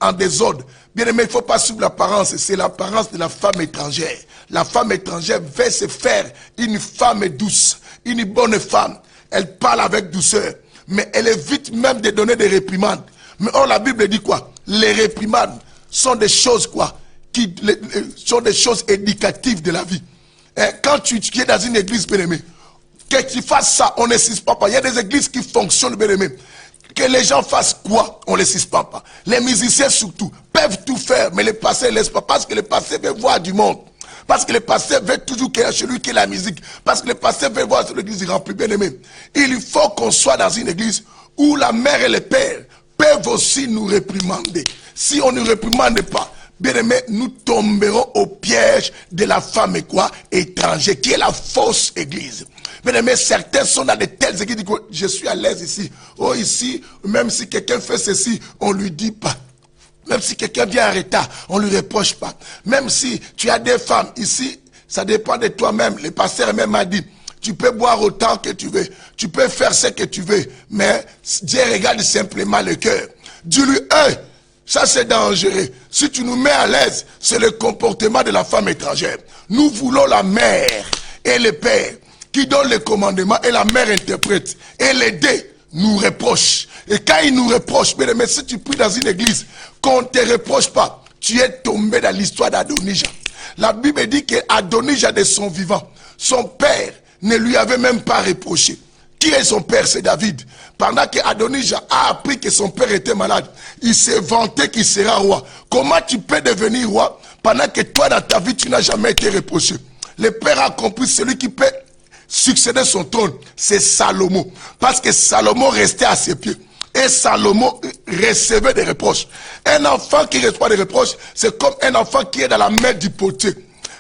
en désordre, bien aimé, il ne faut pas suivre l'apparence. C'est l'apparence de la femme étrangère. La femme étrangère veut se faire une femme douce, une bonne femme. Elle parle avec douceur, mais elle évite même de donner des réprimandes. Mais or, la Bible dit quoi? Les réprimandes sont des choses quoi? Sont des choses éducatives de la vie. Et quand tu es dans une église, bien aimé, que tu fasses ça, on ne suspend pas. Il y a des églises qui fonctionnent, bien aimé. Que les gens fassent quoi? On ne les suspend pas. Les musiciens surtout peuvent tout faire, mais les pasteurs ne laissent pas. Parce que les pasteurs veulent voir du monde. Parce que les pasteurs veulent toujours qu'il y ait celui qui est la musique. Parce que les pasteurs veulent voir l'église remplie, bien aimé. Il faut qu'on soit dans une église où la mère et le père peuvent aussi nous réprimander. Si on ne nous réprimande pas, bien aimé, nous tomberons au piège de la femme et quoi? Étrangère, qui est la fausse église. Bien aimé, certains sont dans de telles églises qui disent, je suis à l'aise ici. Oh, ici, même si quelqu'un fait ceci, on ne lui dit pas. Même si quelqu'un vient en retard, on ne lui reproche pas. Même si tu as des femmes ici, ça dépend de toi-même. Le pasteur même m'a dit, tu peux boire autant que tu veux. Tu peux faire ce que tu veux. Mais Dieu regarde simplement le cœur. Dis-lui, hey, ça c'est dangereux. Si tu nous mets à l'aise, c'est le comportement de la femme étrangère. Nous voulons la mère et le père qui donnent les commandements et la mère interprète. Et les deux nous reprochent. Et quand ils nous reprochent, mais si tu pries dans une église, qu'on ne te reproche pas, tu es tombé dans l'histoire d'Adonija. La Bible dit qu'Adonija de son vivant, son père ne lui avait même pas reproché. Qui est son père? C'est David. Pendant qu'Adonija a appris que son père était malade, il s'est vanté qu'il sera roi. Comment tu peux devenir roi pendant que toi dans ta vie tu n'as jamais été reproché? Le père a compris, celui qui peut succéder son trône, c'est Salomon. Parce que Salomon restait à ses pieds. Et Salomon recevait des reproches. Un enfant qui reçoit des reproches, c'est comme un enfant qui est dans la main du potier.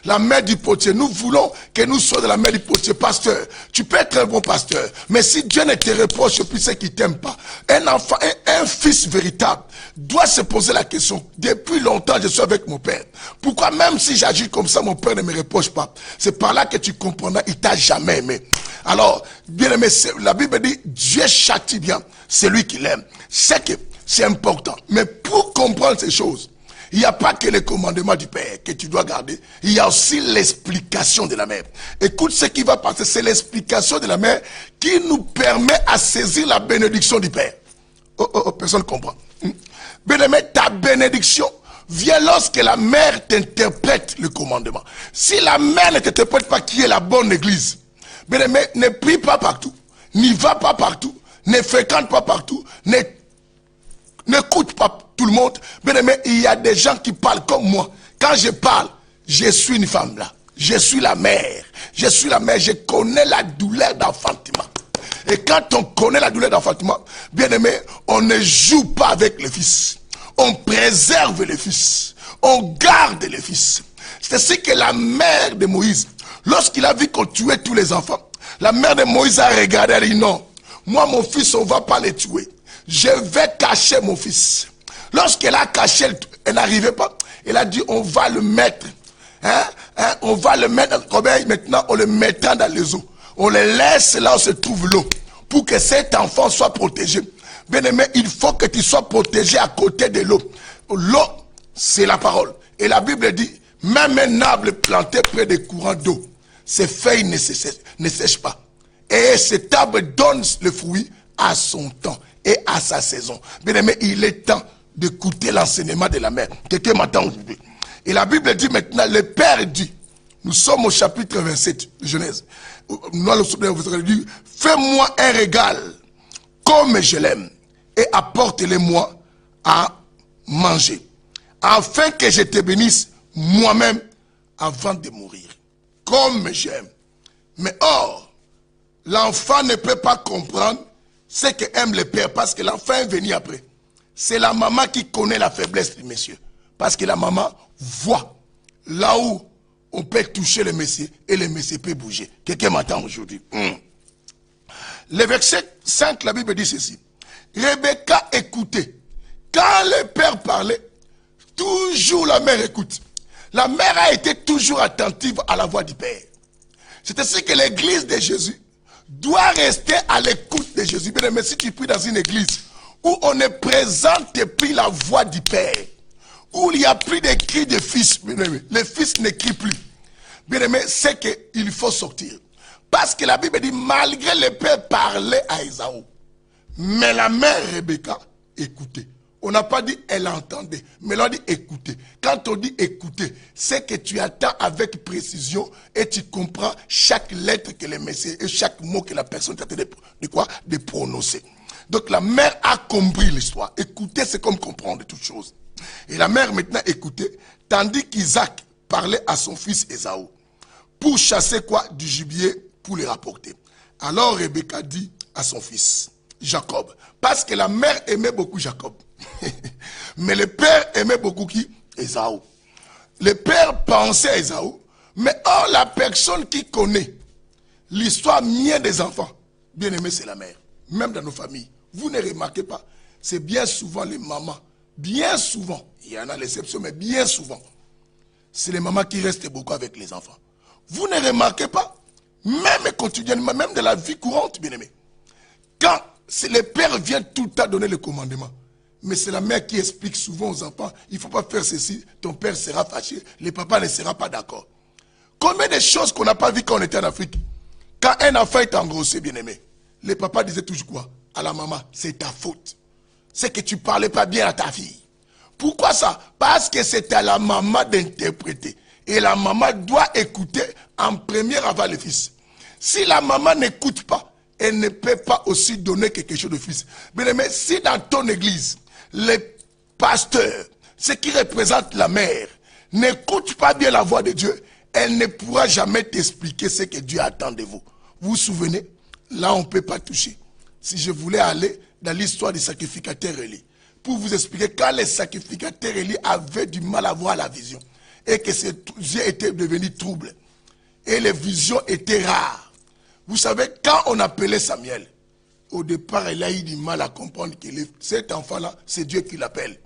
La mère du potier. Nous voulons que nous soyons de la mère du potier. Pasteur, tu peux être un bon pasteur, mais si Dieu ne te reproche plus, c'est qu'il ne t'aime pas. Un enfant, un fils véritable doit se poser la question. Depuis longtemps, je suis avec mon père. Pourquoi même si j'agis comme ça, mon père ne me reproche pas? C'est par là que tu comprendras, il t'a jamais aimé. Alors, bien aimé, la Bible dit, Dieu châtie bien celui qui l'aime. C'est que c'est important. Mais pour comprendre ces choses, il n'y a pas que le commandement du Père que tu dois garder. Il y a aussi l'explication de la mère. Écoute ce qui va passer. C'est l'explication de la mère qui nous permet à saisir la bénédiction du Père. Personne ne comprend. Bien-aimé, ta bénédiction vient lorsque la mère t'interprète le commandement. Si la mère ne t'interprète pas qui est la bonne église, Bien-aimé, ne prie pas partout, n'y va pas partout, ne fréquente pas partout, n'écoute pas tout le monde. Bien-aimé, il y a des gens qui parlent comme moi. Quand je parle, je suis une femme là. Je suis la mère. Je suis la mère. Je connais la douleur d'enfantement. Et quand on connaît la douleur d'enfantement, bien aimé, on ne joue pas avec les fils. On préserve les fils. On garde les fils. C'est ce que la mère de Moïse, lorsqu'il a vu qu'on tuait tous les enfants, la mère de Moïse a regardé, elle a dit non, moi mon fils on ne va pas les tuer. Je vais cacher mon fils. Lorsqu'elle a caché, elle n'arrivait pas. Elle a dit on va le mettre. On va le mettre, maintenant on le mettra dans les eaux. On le laisse là où se trouve l'eau. Pour que cet enfant soit protégé. Bien aimé, il faut que tu sois protégé à côté de l'eau. L'eau, c'est la parole. Et la Bible dit, même un arbre planté près des courants d'eau, ses feuilles ne sèchent pas. Et cet arbre donne le fruit à son temps et à sa saison. Bien aimé, il est temps d'écouter l'enseignement de la mère. Quelqu'un m'entend aujourd'hui. Et la Bible dit maintenant, le Père dit, nous sommes au chapitre 27 de Genèse. Dit, fais-moi un régal comme je l'aime et apporte-le-moi à manger, afin que je te bénisse moi-même avant de mourir, comme j'aime. Mais or, l'enfant ne peut pas comprendre ce qu'aime le père, parce que l'enfant est venu après. C'est la maman qui connaît la faiblesse du monsieur, parce que la maman voit là où on peut toucher le monsieur et le monsieur peut bouger. Quelqu'un m'entend aujourd'hui? Le verset 5, la Bible dit ceci. Rebecca écoutait. Quand le père parlait, toujours la mère écoute. La mère a été toujours attentive à la voix du père. C'est ainsi que l'église de Jésus doit rester à l'écoute de Jésus. Bien aimé, si tu pries dans une église où on ne présente plus la voix du père, où il n'y a plus de cris de fils, bien aimé, les fils ne crient plus. Bien aimé, c'est qu'il faut sortir. Parce que la Bible dit, malgré le père parlait à Ésaü, mais la mère Rebecca écoutait. On n'a pas dit elle entendait, mais on dit écouter. Quand on dit écouter, c'est que tu attends avec précision et tu comprends chaque lettre que le messager et chaque mot que la personne t'a de prononcer. Donc la mère a compris l'histoire. Écouter, c'est comme comprendre toutes choses. Et la mère maintenant écoutait, tandis qu'Isaac parlait à son fils Ésaü pour chasser quoi? Du gibier pour les rapporter. Alors Rebecca dit à son fils Jacob, parce que la mère aimait beaucoup Jacob. Mais le père aimait beaucoup qui? Ésaü. Le père pensait à Ésaü, mais or la personne qui connaît l'histoire mienne des enfants, bien aimé, c'est la mère. Même dans nos familles. Vous ne remarquez pas, c'est bien souvent les mamans. Bien souvent, il y en a l'exception, mais bien souvent, c'est les mamans qui restent beaucoup avec les enfants. Vous ne remarquez pas, même quotidiennement, même de la vie courante, bien aimé, quand le père vient tout le temps donner le commandement, mais c'est la mère qui explique souvent aux enfants, il ne faut pas faire ceci, ton père sera fâché, le papa ne sera pas d'accord. Combien de choses qu'on n'a pas vues quand on était en Afrique? Quand un enfant est engrossé, bien aimé, le papa disait toujours quoi? À la maman, c'est ta faute. C'est que tu ne parlais pas bien à ta fille. Pourquoi ça? Parce que c'est à la maman d'interpréter. Et la maman doit écouter en première avant le fils. Si la maman n'écoute pas, elle ne peut pas aussi donner quelque chose de fils. Mais si dans ton église, les pasteurs, ceux qui représentent la mère, n'écoutent pas bien la voix de Dieu, elle ne pourra jamais t'expliquer ce que Dieu attend de vous. Vous vous souvenez? Là, on ne peut pas toucher. Si je voulais aller dans l'histoire des sacrificateurs Élie, pour vous expliquer quand les sacrificateurs Élie avaient du mal à voir la vision, et que ses yeux étaient devenus troubles, et les visions étaient rares. Vous savez, quand on appelait Samuel, au départ, il a eu du mal à comprendre que cet enfant-là, c'est Dieu qui l'appelle.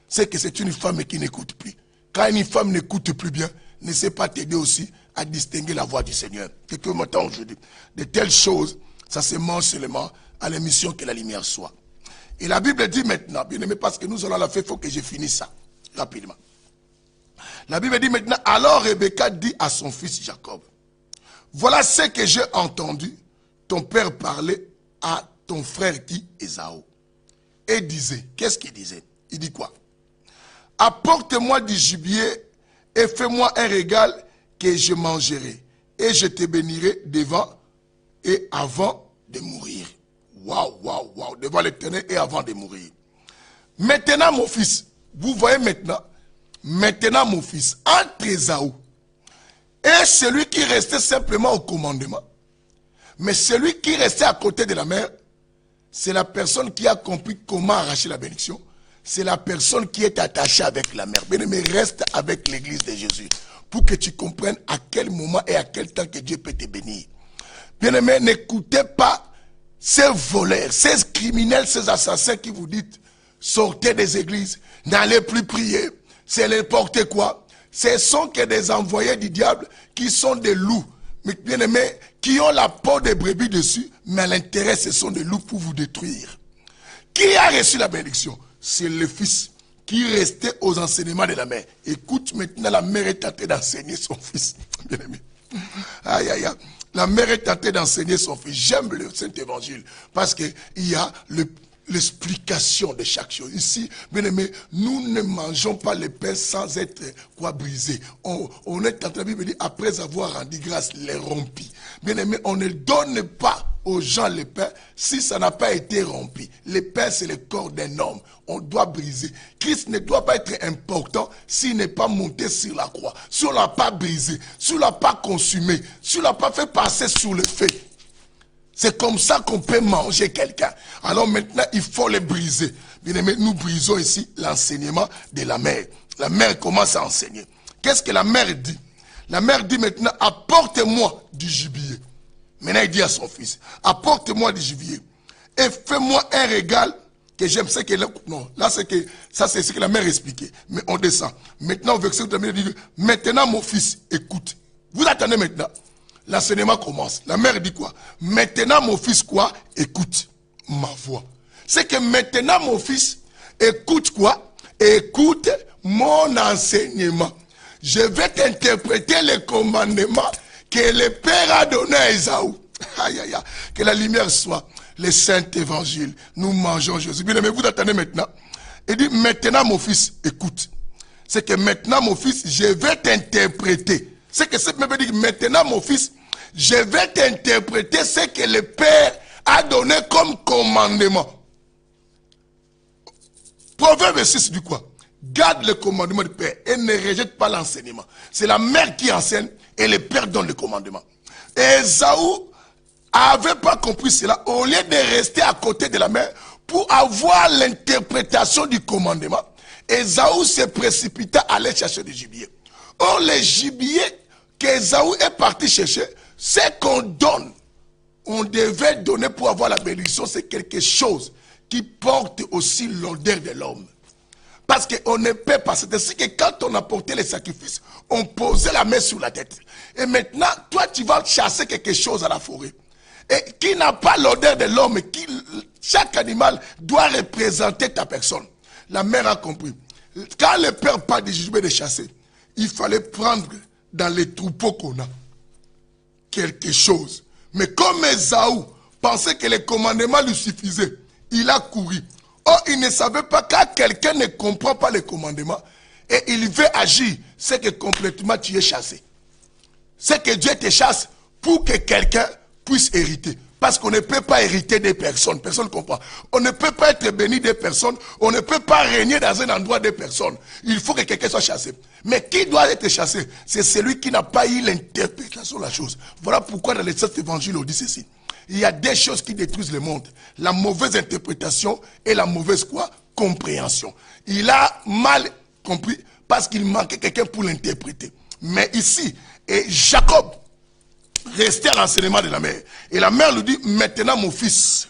C'est que c'est une femme qui n'écoute plus. Quand une femme n'écoute plus bien, ne sait pas t'aider aussi à distinguer la voix du Seigneur. Quelqu'un m'entend aujourd'hui. De telles choses, ça se mange seulement à l'émission que la lumière soit. Et la Bible dit maintenant, bien aimé, parce que nous allons la faire, il faut que je finisse ça rapidement. La Bible dit maintenant, alors Rebecca dit à son fils Jacob, voilà ce que j'ai entendu ton père parler à ton frère qui Ésaü. Et disait, qu'est-ce qu'il disait? Il dit quoi? Apporte-moi du gibier et fais-moi un régal que je mangerai. Et je te bénirai devant et avant de mourir. Waouh, waouh, waouh, devant l'Éternel et avant de mourir. Maintenant, mon fils, vous voyez maintenant, mon fils, entre Ésaü et celui qui restait simplement au commandement, mais celui qui restait à côté de la mère, c'est la personne qui a compris comment arracher la bénédiction. C'est la personne qui est attachée avec la mère. Bien-aimé, reste avec l'église de Jésus pour que tu comprennes à quel moment et à quel temps que Dieu peut te bénir. Bien-aimé, n'écoutez pas ces voleurs, ces criminels, ces assassins qui vous disent sortez des églises, n'allez plus prier, c'est n'importe quoi. Ce sont que des envoyés du diable qui sont des loups, mais bien-aimés, qui ont la peau des brebis dessus, mais à l'intérieur, ce sont des loups pour vous détruire. Qui a reçu la bénédiction? C'est le fils qui restait aux enseignements de la mère. Écoute, maintenant, la mère est tentée d'enseigner son fils. Bien-aimé. Aïe, aïe, aïe. La mère est tentée d'enseigner son fils. J'aime le Saint-Évangile parce qu'il y a l'explication de chaque chose. Ici, bien aimé, nous ne mangeons pas le pain sans être brisé. On est en train de dire, après avoir rendu grâce, les rompis. Bien aimé, on ne donne pas aux gens le pain si ça n'a pas été rompu. Le pain, c'est le corps d'un homme. On doit briser. Christ ne doit pas être important s'il n'est pas monté sur la croix. Si on ne l'a pas brisé, si on ne l'a pas consumé, si on ne l'a pas fait passer sous le feu. C'est comme ça qu'on peut manger quelqu'un. Alors maintenant, il faut le briser. Bien aimé, nous brisons ici l'enseignement de la mère. La mère commence à enseigner. Qu'est-ce que la mère dit? La mère dit maintenant, apporte-moi du gibier. Maintenant, il dit à son fils, apporte-moi du gibier. Et fais-moi un régal que j'aime. C'est que non, là, c'est que ça, c'est ce que la mère expliquait. Mais on descend. Maintenant, au verset où la mère dit, maintenant, mon fils, écoute. Vous attendez maintenant. L'enseignement commence. La mère dit quoi? Maintenant, mon fils, quoi? Écoute ma voix. C'est que maintenant, mon fils, écoute quoi? Écoute mon enseignement. Je vais t'interpréter les commandements que le Père a donné à Ésaü. Aïe, aïe, aïe. Que la lumière soit le Saint-Évangile. Nous mangeons Jésus. Bien aimé, vous attendez maintenant. Il dit, maintenant, mon fils, écoute. C'est que maintenant, mon fils, je vais t'interpréter. C'est que cette même dit, maintenant, mon fils, je vais t'interpréter ce que le Père a donné comme commandement. Proverbe 6 dit quoi? Garde le commandement du Père et ne rejette pas l'enseignement. C'est la mère qui enseigne et le Père donne le commandement. Et Ésaü n'avait pas compris cela. Au lieu de rester à côté de la mère pour avoir l'interprétation du commandement, Ésaü se précipita à aller chercher du gibier. Or, le gibier qu'Ésaü est parti chercher, c'est qu'on donne. On devait donner pour avoir la bénédiction, c'est quelque chose qui porte aussi l'odeur de l'homme. Parce qu'on ne peut pas. C'est ainsi que quand on apportait les sacrifices, on posait la main sur la tête. Et maintenant, toi, tu vas chasser quelque chose à la forêt. Et qui n'a pas l'odeur de l'homme, chaque animal doit représenter ta personne. La mère a compris. Quand le père parle du jugement de chasser, il fallait prendre dans les troupeaux qu'on a quelque chose. Mais comme Ésaü pensait que le commandement lui suffisait, il a couru. Or, il ne savait pas quand quelqu'un ne comprend pas le commandement et il veut agir, c'est que complètement tu es chassé. C'est que Dieu te chasse pour que quelqu'un puisse hériter. Parce qu'on ne peut pas hériter des personnes. Personne ne comprend. On ne peut pas être béni des personnes. On ne peut pas régner dans un endroit des personnes. Il faut que quelqu'un soit chassé. Mais qui doit être chassé? C'est celui qui n'a pas eu l'interprétation de la chose. Voilà pourquoi dans les sept évangiles on dit ceci. Il y a des choses qui détruisent le monde. La mauvaise interprétation et la mauvaise quoi? Compréhension. Il a mal compris parce qu'il manquait quelqu'un pour l'interpréter. Mais ici, et Jacob restait à l'enseignement de la mère. Et la mère lui dit, maintenant mon fils,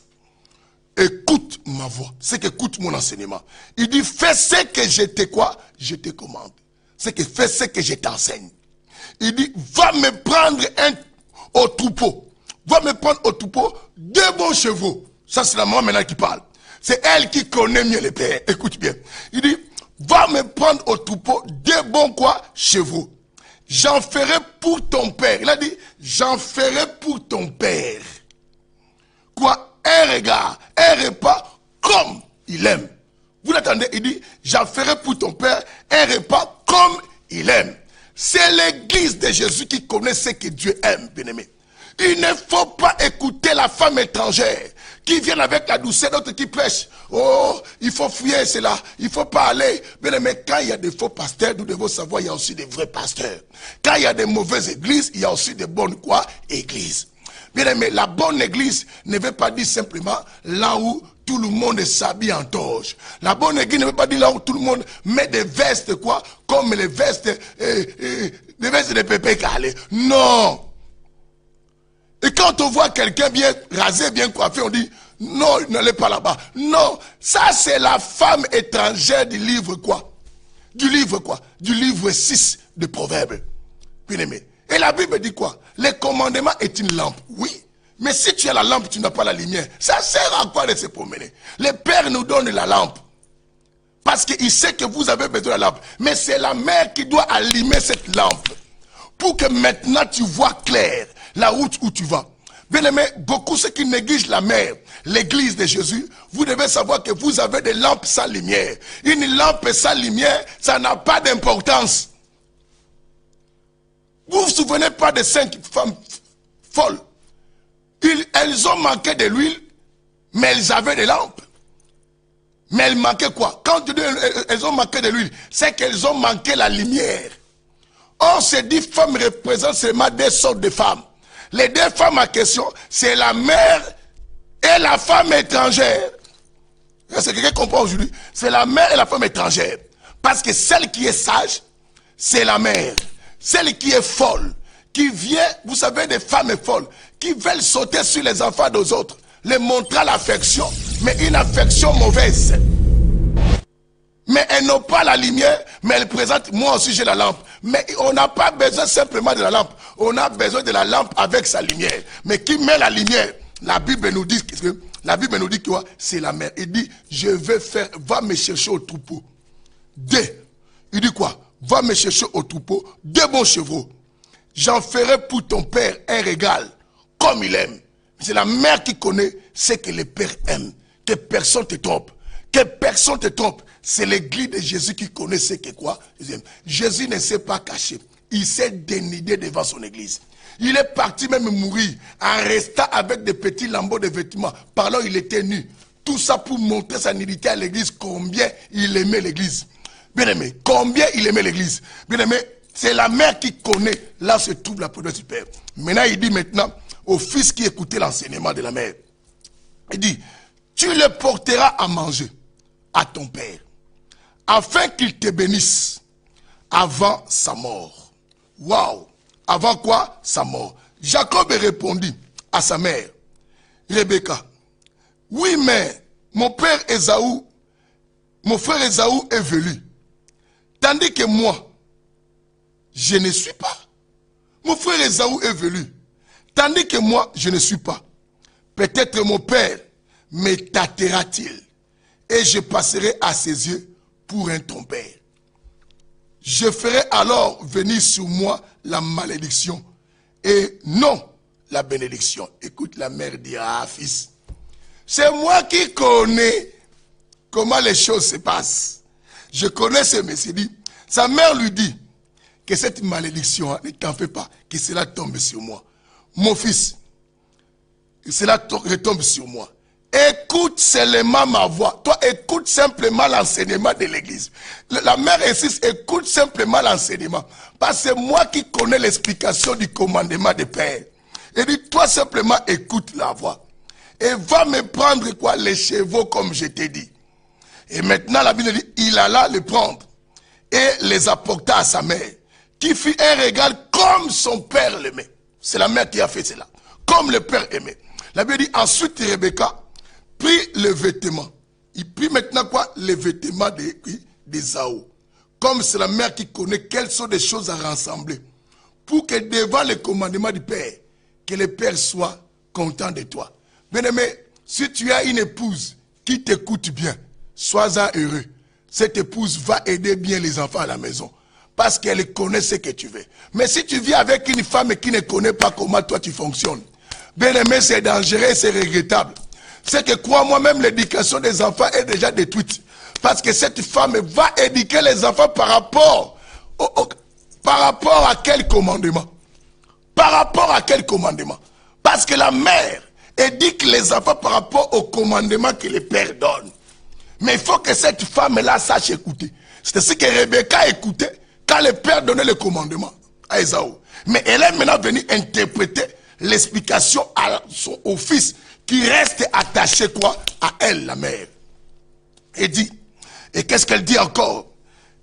écoute ma voix. C'est qu'écoute mon enseignement. Il dit, fais ce que je te quoi? Je te commande. C'est que fais ce que je t'enseigne. Il dit, va me prendre au troupeau. Va me prendre au troupeau 2 bons chevaux. Ça, c'est la maman maintenant qui parle. C'est elle qui connaît mieux le père. Écoute bien. Il dit, va me prendre au troupeau 2 bons quoi? Chevaux. J'en ferai pour ton père. Il a dit, j'en ferai pour ton père. Quoi? Un regard, un repas comme il aime. Vous l'attendez? Il dit, j'en ferai pour ton père un repas comme il aime. C'est l'église de Jésus qui connaît ce que Dieu aime, bien-aimé. Il ne faut pas écouter la femme étrangère qui vient avec la douceur, d'autres qui prêchent. Oh, il faut fuir cela, il ne faut pas aller. Mais quand il y a des faux pasteurs, nous devons savoir, il y a aussi des vrais pasteurs. Quand il y a des mauvaises églises, il y a aussi des bonnes églises. Bien aimé, la bonne église ne veut pas dire simplement là où tout le monde s'habille en toge. La bonne église ne veut pas dire là où tout le monde met des vestes comme les vestes, des vestes de pépé calé. Non. Et quand on voit quelqu'un bien rasé, bien coiffé, on dit, non, n'allez pas là-bas. Non, ça c'est la femme étrangère du livre Du livre 6 de Proverbes. Bien aimé. Et la Bible dit quoi? Le commandement est une lampe. Oui. Mais si tu as la lampe, tu n'as pas la lumière. Ça sert à quoi de se promener? Le Père nous donne la lampe. Parce qu'il sait que vous avez besoin de la lampe. Mais c'est la mère qui doit allumer cette lampe. Pour que maintenant tu vois clair la route où tu vas. Bien aimé, beaucoup ceux qui négligent la mère, l'église de Jésus, vous devez savoir que vous avez des lampes sans lumière. Une lampe sans lumière, ça n'a pas d'importance. Vous vous souvenez pas de 5 femmes folles? Elles ont manqué de l'huile, mais elles avaient des lampes. Mais elles manquaient quoi? Quand tu dis elles ont manqué de l'huile, c'est qu'elles ont manqué la lumière. Or, ces 10 femmes représentent seulement des sortes de femmes. Les 2 femmes en question, c'est la mère et la femme étrangère. Est-ce que quelqu'un comprend aujourd'hui? C'est la mère et la femme étrangère. Parce que celle qui est sage, c'est la mère. Celle qui est folle, qui vient, vous savez, des femmes folles, qui veulent sauter sur les enfants des autres, les montrer l'affection, mais une affection mauvaise. Mais elles n'ont pas la lumière, mais elles présentent, moi aussi j'ai la lampe. Mais on n'a pas besoin simplement de la lampe, on a besoin de la lampe avec sa lumière. Mais qui met la lumière? La Bible nous dit que c'est la mère. Il dit, je vais faire, va me chercher au troupeau. Il dit quoi? Va me chercher au troupeau 2 bons chevreaux. J'en ferai pour ton père un régal, comme il aime. C'est la mère qui connaît ce que le père aime. Que personne te trompe. Que personne te trompe. C'est l'église de Jésus qui connaît ce que quoi? Jésus ne s'est pas caché. Il s'est dénudé devant son église. Il est parti même mourir en restant avec des petits lambeaux de vêtements. Parlant, il était nu. Tout ça pour montrer sa nudité à l'église, combien il aimait l'église. Bien aimé, combien il aimait l'église. Bien aimé, c'est la mère qui connaît là se trouve la promesse du Père. Maintenant, il dit maintenant au fils qui écoutait l'enseignement de la mère. Il dit, tu le porteras à manger à ton père, afin qu'il te bénisse avant sa mort. Waouh! Avant quoi? Sa mort. Jacob répondit à sa mère, Rebecca, oui, mais mon frère Ésaü est venu. Tandis que moi, je ne suis pas. Mon frère Ésaü est venu. Tandis que moi, je ne suis pas. Peut-être mon père me tâtera-t-il. Et je passerai à ses yeux pour un ton-père. Je ferai alors venir sur moi la malédiction et non la bénédiction. Écoute, la mère dira, ah, fils, c'est moi qui connais comment les choses se passent. Je connais ce messie. Sa mère lui dit que cette malédiction, ne t'en fais pas, que cela tombe sur moi. Mon fils, cela retombe sur moi. Écoute seulement ma voix. Toi, écoute simplement l'enseignement de l'église. La mère insiste, écoute simplement l'enseignement. Parce que c'est moi qui connais l'explication du commandement de Père. Et dit, toi simplement écoute la voix. Et va me prendre quoi? Les chevaux comme je t'ai dit. Et maintenant la Bible dit, il alla les prendre. Et les apporta à sa mère. Qui fit un régal comme son père l'aimait. C'est la mère qui a fait cela. Comme le père aimait. La Bible dit, ensuite Rebecca prit le vêtement. Il prit maintenant quoi? Les vêtements d'Ésaü. Comme c'est la mère qui connaît quelles sont les choses à rassembler. Pour que devant le commandement du Père, que le Père soit content de toi. Bien-aimé, si tu as une épouse qui t'écoute bien, sois-en heureux. Cette épouse va aider bien les enfants à la maison. Parce qu'elle connaît ce que tu veux. Mais si tu vis avec une femme qui ne connaît pas comment toi tu fonctionnes, bien-aimé, c'est dangereux, c'est regrettable. C'est que crois-moi, même l'éducation des enfants est déjà détruite. Parce que cette femme va éduquer les enfants par rapport à quel commandement? Par rapport à quel commandement? Parce que la mère éduque les enfants par rapport au commandement que le père donne. Mais il faut que cette femme-là sache écouter. C'est ce que Rebecca écoutait quand le père donnait le commandement à Ésaü. Mais elle est maintenant venue interpréter l'explication au fils qui reste attaché quoi à elle, la mère. Elle dit, et qu'est-ce qu'elle dit encore?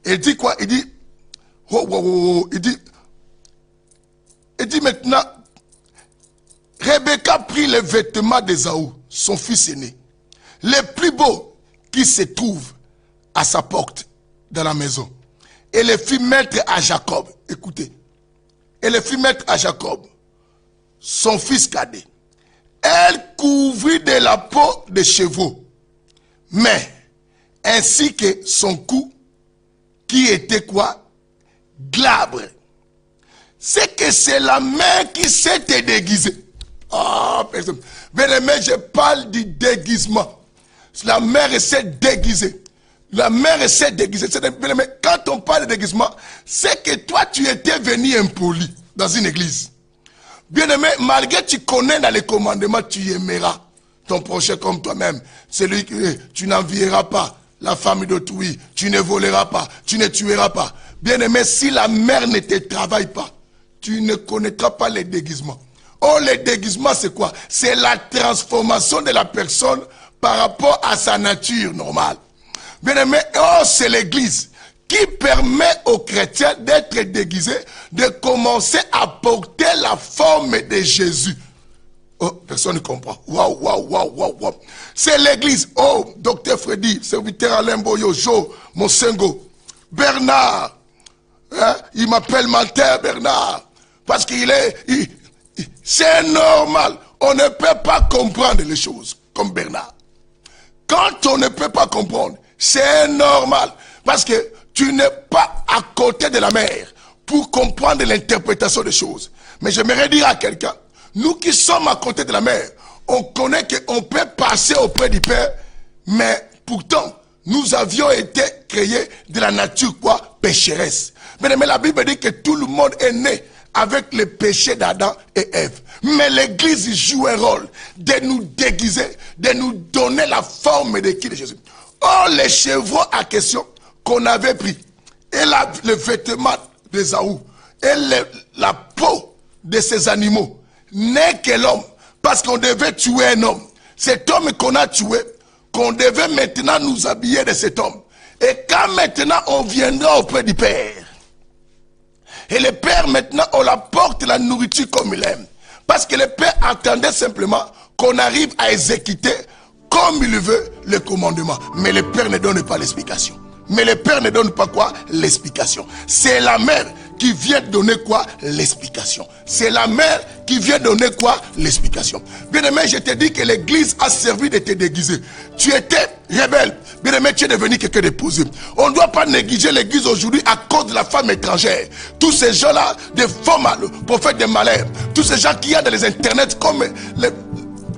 Elle dit quoi? Il dit, il dit maintenant, Rebecca prit les vêtements d'Ésaü, son fils aîné, les plus beaux qui se trouvent à sa porte dans la maison, et les fit mettre à Jacob. Écoutez, et les fit mettre à Jacob, son fils cadet. Elle couvrit de la peau de chevaux, mais ainsi que son cou, qui était quoi? Glabre. C'est que c'est la mère qui s'est déguisée. Ah, personne. Mais je parle du déguisement. La mère s'est déguisée. La mère s'est déguisée. Mais quand on parle de déguisement, c'est que toi, tu étais venu impoli dans une église. Bien-aimé, malgré que tu connais dans les commandements, tu aimeras ton prochain comme toi-même. Celui que tu n'envieras pas la femme d'autrui, tu ne voleras pas, tu ne tueras pas. Bien-aimé, si la mère ne te travaille pas, tu ne connaîtras pas les déguisements. Oh, les déguisements, c'est quoi? C'est la transformation de la personne par rapport à sa nature normale. Bien-aimé, oh, c'est l'église qui permet aux chrétiens d'être déguisés, de commencer à porter la forme de Jésus. Oh, personne ne comprend. Waouh, waouh, waouh, waouh, waouh. C'est l'église. Oh, docteur Freddy, serviteur Alain Boyo, Jo, Monsengo, Bernard. Hein? Il m'appelle Manter Bernard. Parce qu'il est... c'est normal. On ne peut pas comprendre les choses comme Bernard. Quand on ne peut pas comprendre, c'est normal. Parce que tu n'es pas à côté de la mère pour comprendre l'interprétation des choses. Mais j'aimerais dire à quelqu'un, nous qui sommes à côté de la mère, on connaît qu'on peut passer auprès du Père, mais pourtant, nous avions été créés de la nature quoi? Pécheresse. Mais la Bible dit que tout le monde est né avec le péché d'Adam et Ève. Mais l'église joue un rôle de nous déguiser, de nous donner la forme de qui? De Jésus. Oh, les chevaux à question qu'on avait pris, et le vêtement d'Ésaü, et la peau de ces animaux, n'est que l'homme, parce qu'on devait tuer un homme. Cet homme qu'on a tué, qu'on devait maintenant nous habiller de cet homme. Et quand maintenant on viendra auprès du Père, et le Père maintenant on apporte la nourriture comme il aime. Parce que le Père attendait simplement qu'on arrive à exécuter comme il veut le commandement. Mais le Père ne donne pas l'explication. Mais le Père ne donne pas quoi? L'explication. C'est la mère qui vient donner quoi? L'explication. C'est la mère qui vient donner quoi? L'explication. Bien-aimé, je te dis que l'église a servi de te déguiser. Tu étais rebelle. Bien-aimé, tu es devenu quelqu'un de posé. On ne doit pas négliger l'église aujourd'hui à cause de la femme étrangère. Tous ces gens-là, des faux prophètes de malheur. Tous ces gens qui y a dans les internets comme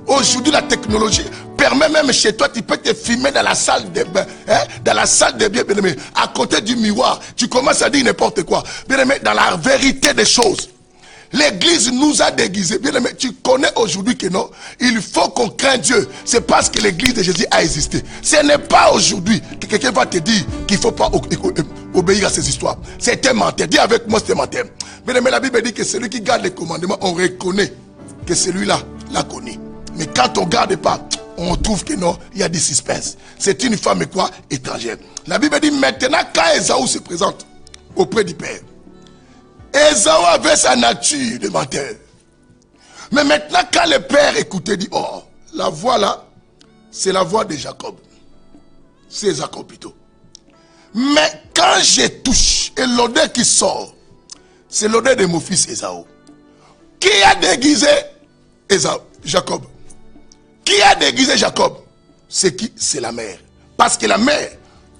aujourd'hui la technologie permet même chez toi, tu peux te filmer dans la salle de bain, hein? Dans la salle de bain, bien aimé, à côté du miroir. Tu commences à dire n'importe quoi. Bien aimé, dans la vérité des choses. L'église nous a déguisés. Bien aimé, tu connais aujourd'hui que non, il faut qu'on craigne Dieu. C'est parce que l'église de Jésus a existé. Ce n'est pas aujourd'hui que quelqu'un va te dire qu'il ne faut pas obéir à ces histoires. C'est un menteur. Dis avec moi, c'est un menteur. Bien aimé, la Bible dit que celui qui garde les commandements, on reconnaît que celui-là l'a connu. Mais quand on ne garde pas, on trouve que non, il y a des suspenses. C'est une femme quoi? Étrangère. La Bible dit maintenant, quand Ésaü se présente auprès du Père, Ésaü avait sa nature de menteur. Mais maintenant, quand le Père écoutait, dit, oh, la voix là, c'est la voix de Jacob. C'est Jacob plutôt. Mais quand je touche, et l'odeur qui sort, c'est l'odeur de mon fils Ésaü. Qui a déguisé Ésaü? Jacob. Qui a déguisé Jacob? C'est qui? C'est la mère. Parce que la mère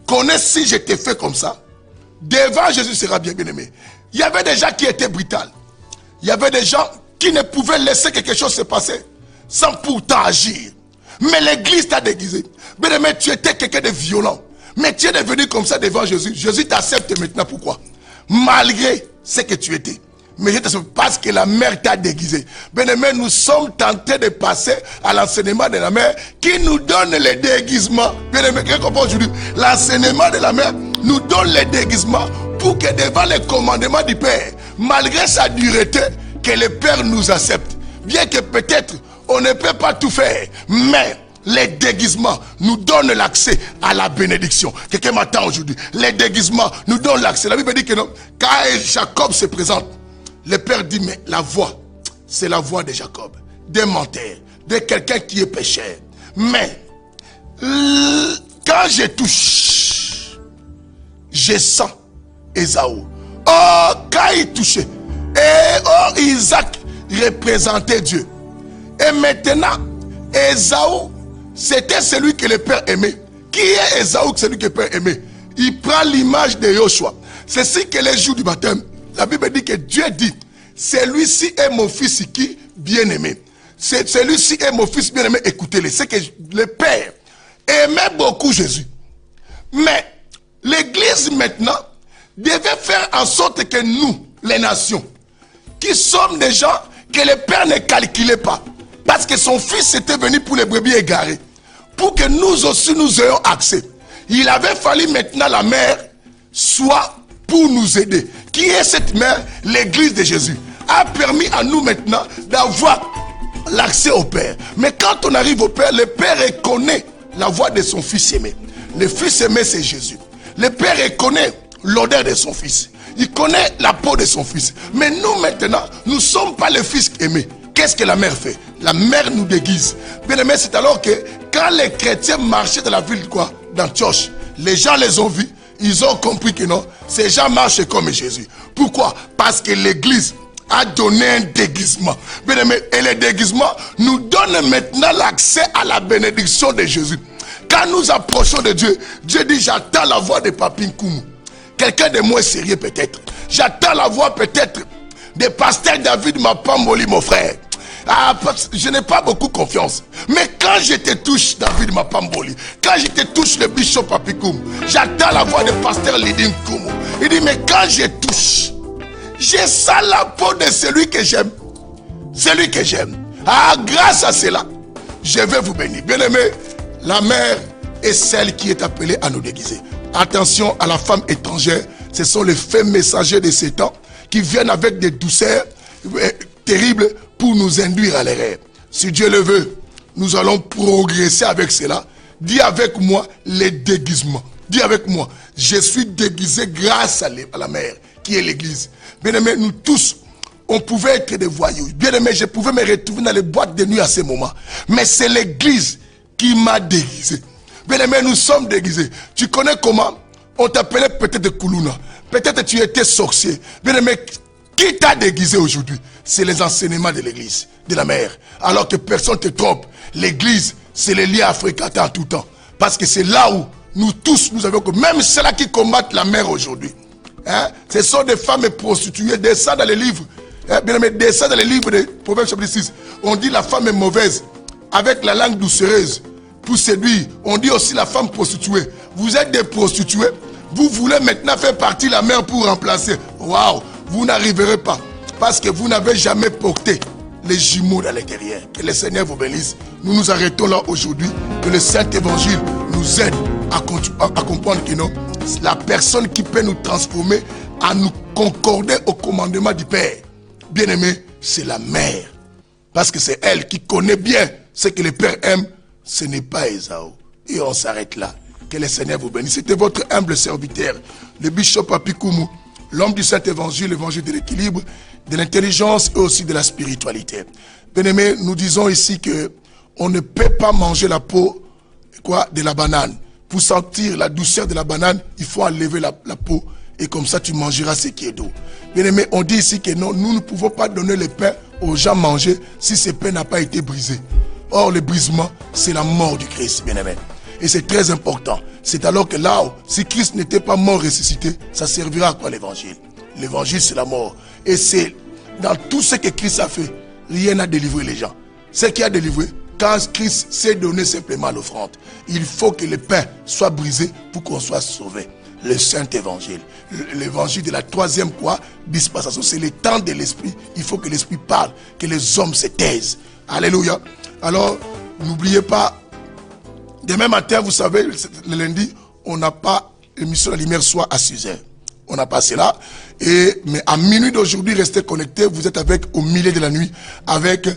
connaît si je t'ai fait comme ça, devant Jésus sera bien aimé. Il y avait des gens qui étaient brutaux. Il y avait des gens qui ne pouvaient laisser quelque chose se passer sans pourtant agir. Mais l'église t'a déguisé. Bien aimé, tu étais quelqu'un de violent. Mais tu es devenu comme ça devant Jésus. Jésus t'accepte maintenant. Pourquoi? Malgré ce que tu étais. Mais je te sauve parce que la mère t'a déguisé. Bien-aimé, nous sommes tentés de passer à l'enseignement de la mère qui nous donne les déguisements. Bien-aimé, qu'est-ce qu'on comprend aujourd'hui? L'enseignement de la mère nous donne les déguisements pour que devant les commandements du Père, malgré sa dureté, que le Père nous accepte. Bien que peut-être on ne peut pas tout faire, mais les déguisements nous donnent l'accès à la bénédiction. Quelqu'un m'attend aujourd'hui. Les déguisements nous donnent l'accès. La Bible dit que non, quand Jacob se présente, le Père dit, mais la voix, c'est la voix de Jacob, d'un menteur, de quelqu'un qui est pécheur. Mais, quand je touche, je sens Ésaü. Oh, quand il touchait, et oh, Isaac représentait Dieu. Et maintenant, Ésaü, c'était celui que le Père aimait. Qui est Ésaü, celui que le Père aimait? Il prend l'image de Joshua. C'est ce que les jours du baptême, la Bible dit que Dieu dit, celui-ci est mon fils qui bien-aimé. Celui-ci est mon fils bien-aimé, écoutez-le. C'est que le Père aimait beaucoup Jésus. Mais l'Église maintenant devait faire en sorte que nous, les nations, qui sommes des gens que le Père ne calculait pas, parce que son fils était venu pour les brebis égarées, pour que nous aussi nous ayons accès. Il avait fallu maintenant la mère soit pour nous aider. Qui est cette mère? L'église de Jésus a permis à nous maintenant d'avoir l'accès au Père. Mais quand on arrive au Père, le Père reconnaît la voix de son fils aimé. Le fils aimé, c'est Jésus. Le Père reconnaît l'odeur de son fils. Il connaît la peau de son fils. Mais nous maintenant, nous ne sommes pas le fils aimé. Qu'est-ce que la mère fait? La mère nous déguise. Bien aimé, c'est alors que quand les chrétiens marchaient dans la ville d'Antioche, les gens les ont vus, ils ont compris que non, ces gens marchent comme Jésus. Pourquoi? Parce que l'église a donné un déguisement. Bien aimé, et le déguisement nous donne maintenant l'accès à la bénédiction de Jésus. Quand nous approchons de Dieu, Dieu dit, j'attends la voix de Papin Koumou. Quelqu'un de moins sérieux peut-être. J'attends la voix peut-être de pasteur David Mapamboli, mon frère. Ah, je n'ai pas beaucoup confiance. Mais quand je te touche, David Mapamboli, quand je te touche le bishop Papikoum, j'attends la voix de pasteur Lidin Koumou. Il dit, mais quand je touche, je sens la peau de celui que j'aime. Celui que j'aime. Ah, grâce à cela, je vais vous bénir. Bien aimé, la mère est celle qui est appelée à nous déguiser. Attention à la femme étrangère. Ce sont les faits messagers de ces temps qui viennent avec des douceurs terribles pour nous induire à l'erreur. Si Dieu le veut, nous allons progresser avec cela. Dis avec moi les déguisements. Dis avec moi, je suis déguisé grâce à la mère qui est l'église. Bien aimé, nous tous, on pouvait être des voyous. Bien aimé, je pouvais me retrouver dans les boîtes de nuit à ce moment. Mais c'est l'église qui m'a déguisé. Bien aimé, nous sommes déguisés. Tu connais comment? On t'appelait peut-être Koulouna. Peut-être tu étais sorcier. Bien aimé, qui t'a déguisé aujourd'hui? C'est les enseignements de l'église, de la mère. Alors que personne ne te trompe. L'église, c'est les liens à fréquenter en tout temps. Parce que c'est là où nous tous, nous avons... Même ceux-là qui combattent la mère aujourd'hui. Hein? Ce sont des femmes prostituées. Descends dans les livres. Hein? Bien aimé, descends dans les livres de Proverbes chapitre 6. On dit la femme est mauvaise. Avec la langue doucereuse. Pour séduire. On dit aussi la femme prostituée. Vous êtes des prostituées. Vous voulez maintenant faire partie de la mère pour remplacer. Waouh! Vous n'arriverez pas. Parce que vous n'avez jamais porté les jumeaux dans l'intérieur. Que le Seigneur vous bénisse. Nous nous arrêtons là aujourd'hui. Que le Saint-Évangile nous aide à comprendre que non, la personne qui peut nous transformer, à nous concorder au commandement du Père, bien aimé, c'est la mère. Parce que c'est elle qui connaît bien ce que le Père aime. Ce n'est pas Ésaü. Et on s'arrête là. Que le Seigneur vous bénisse. C'était votre humble serviteur, le bishop Papikoumou, l'homme du Saint-Évangile, l'évangile de l'équilibre, de l'intelligence et aussi de la spiritualité. Bien-aimés, nous disons ici que on ne peut pas manger la peau de la banane. Pour sentir la douceur de la banane, il faut enlever la peau et comme ça tu mangeras ce qui est doux. Bien-aimés, on dit ici que non, nous ne pouvons pas donner le pain aux gens manger si ce pain n'a pas été brisé. Or, le brisement, c'est la mort du Christ, bien-aimés. Et c'est très important. C'est alors que là, si Christ n'était pas mort ressuscité, ça servira à quoi l'évangile? L'évangile, c'est la mort. Et c'est dans tout ce que Christ a fait, rien n'a délivré les gens. Ce qui a délivré, quand Christ s'est donné simplement l'offrande, il faut que le pain soit brisé pour qu'on soit sauvé. le Saint-Évangile. L'évangile de la troisième quoi? Dispensation. C'est le temps de l'Esprit. Il faut que l'Esprit parle, que les hommes se taisent. Alléluia. Alors, n'oubliez pas, demain matin, vous savez, le lundi, on n'a pas émission de la lumière soit à 6h. On n'a pas cela. Mais à minuit d'aujourd'hui, restez connectés. Vous êtes avec au milieu de la nuit avec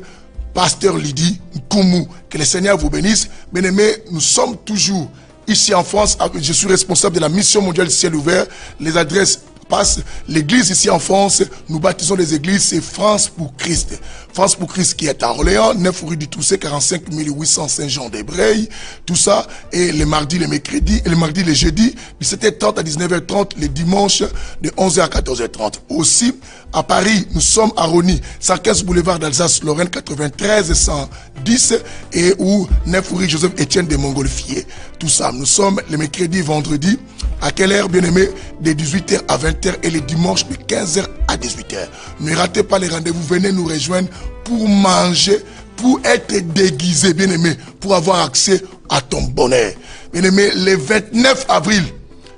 Pasteur Lydie Nkoumou. Que le Seigneur vous bénisse. Bien-aimés, nous sommes toujours ici en France. Je suis responsable de la mission mondiale Ciel Ouvert. Les adresses passent. L'église ici en France, nous baptisons les églises, c'est France pour Christ. France pour Christ qui est à Orléans, 9 rue du Toussé, 45 800 Saint-Jean-des-Breilles, tout ça. Et les mardis, les mercredis, les mardis, les jeudis, 17h30 à 19h30, les dimanches, de 11h à 14h30. Aussi, à Paris, nous sommes à Rony, 115 boulevard d'Alsace-Lorraine, 93 110, et où 9 rue Joseph-Étienne de Montgolfier. Tout ça, nous sommes les mercredis, vendredis, à quelle heure, bien aimé? De 18h à 20h et les dimanches de 15h à 18h. Ne ratez pas les rendez-vous, venez nous rejoindre pour manger, pour être déguisé, bien aimé, pour avoir accès à ton bonheur. Bien aimé, le 29 avril,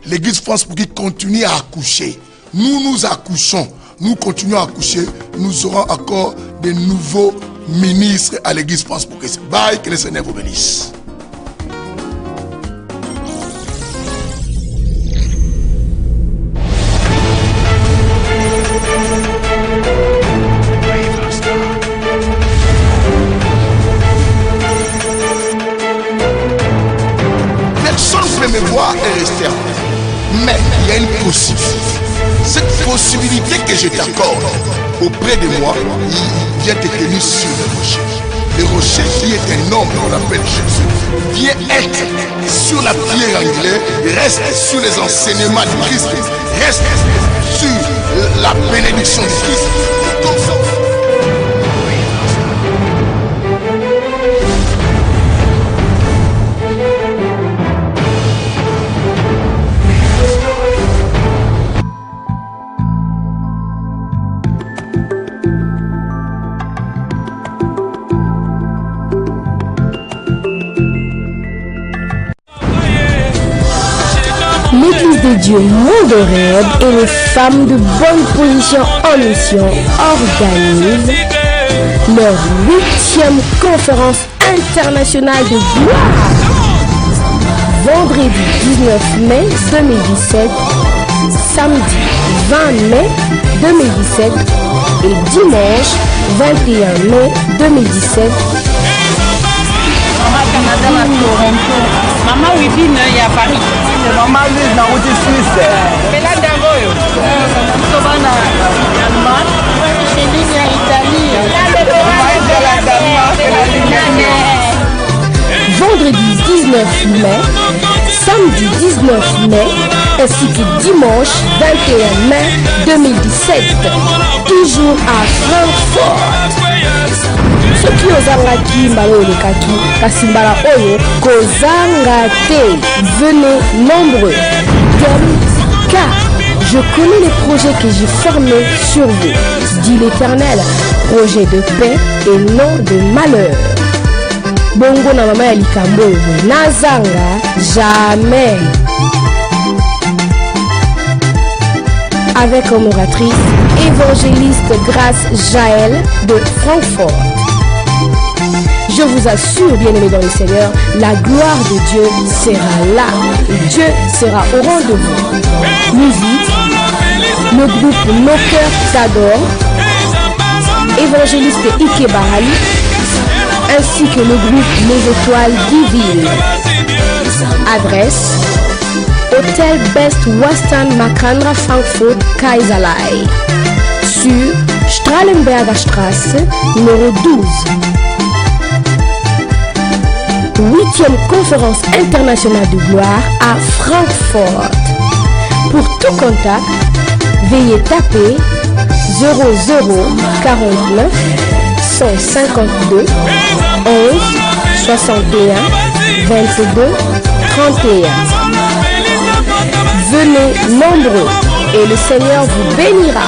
l'église France pour qui continue à accoucher. Nous accouchons, nous continuons à accoucher, nous aurons encore de nouveaux ministres à l'église France pour Christ. Bye, que le Seigneur vous bénisse. Me voir et rester. Mais il y a une possibilité. Cette possibilité que je t'accorde auprès de moi, il vient te tenir sur le rocher. Le rocher qui est un homme qu'on appelle Jésus vient être sur la pierre angulaire, reste sur les enseignements du Christ, reste sur la bénédiction du Christ. Comme ça. L'Église de Dieu Monde Rêve et les femmes de bonne position en mission organisent leur 8e conférence internationale de gloire. Vendredi 19 mai 2017, samedi 20 mai 2017 et dimanche 21 mai 2017. Maman Wibine y a Paris. Maman Lise na route Suisse. Bella Dangoyo. Tobana Allemagne. Chéline ya Italie. Vendredi 19 mai, samedi 19 mai, ainsi que dimanche 21 mai 2017, toujours à Francfort. Soki ozangaki mbala olekaki kasi mbala oyo kozanga te. Venez nombreux. Thème, car je connais les projets que j'ai formés sur vous, dit l'Éternel, projet de paix et non de malheur. Bongo na mama ya likambo nazanga jamais. Avec comme oratrice évangéliste Grâce Jaël de Francfort. Je vous assure, bien-aimés dans le Seigneur, la gloire de Dieu sera là. Et Dieu sera au rendez-vous. Musique, le groupe Nos Cœurs t'adorent, évangéliste Ike Barali, ainsi que le groupe Les Étoiles Divines. Adresse, Hôtel Best Western Makandra Frankfurt Kaiserlei, sur Strahlenberger Straße, numéro 12. 8e conférence internationale de gloire à Francfort. Pour tout contact, veuillez taper 0049 152 11 61 22 31. Venez nombreux et le Seigneur vous bénira.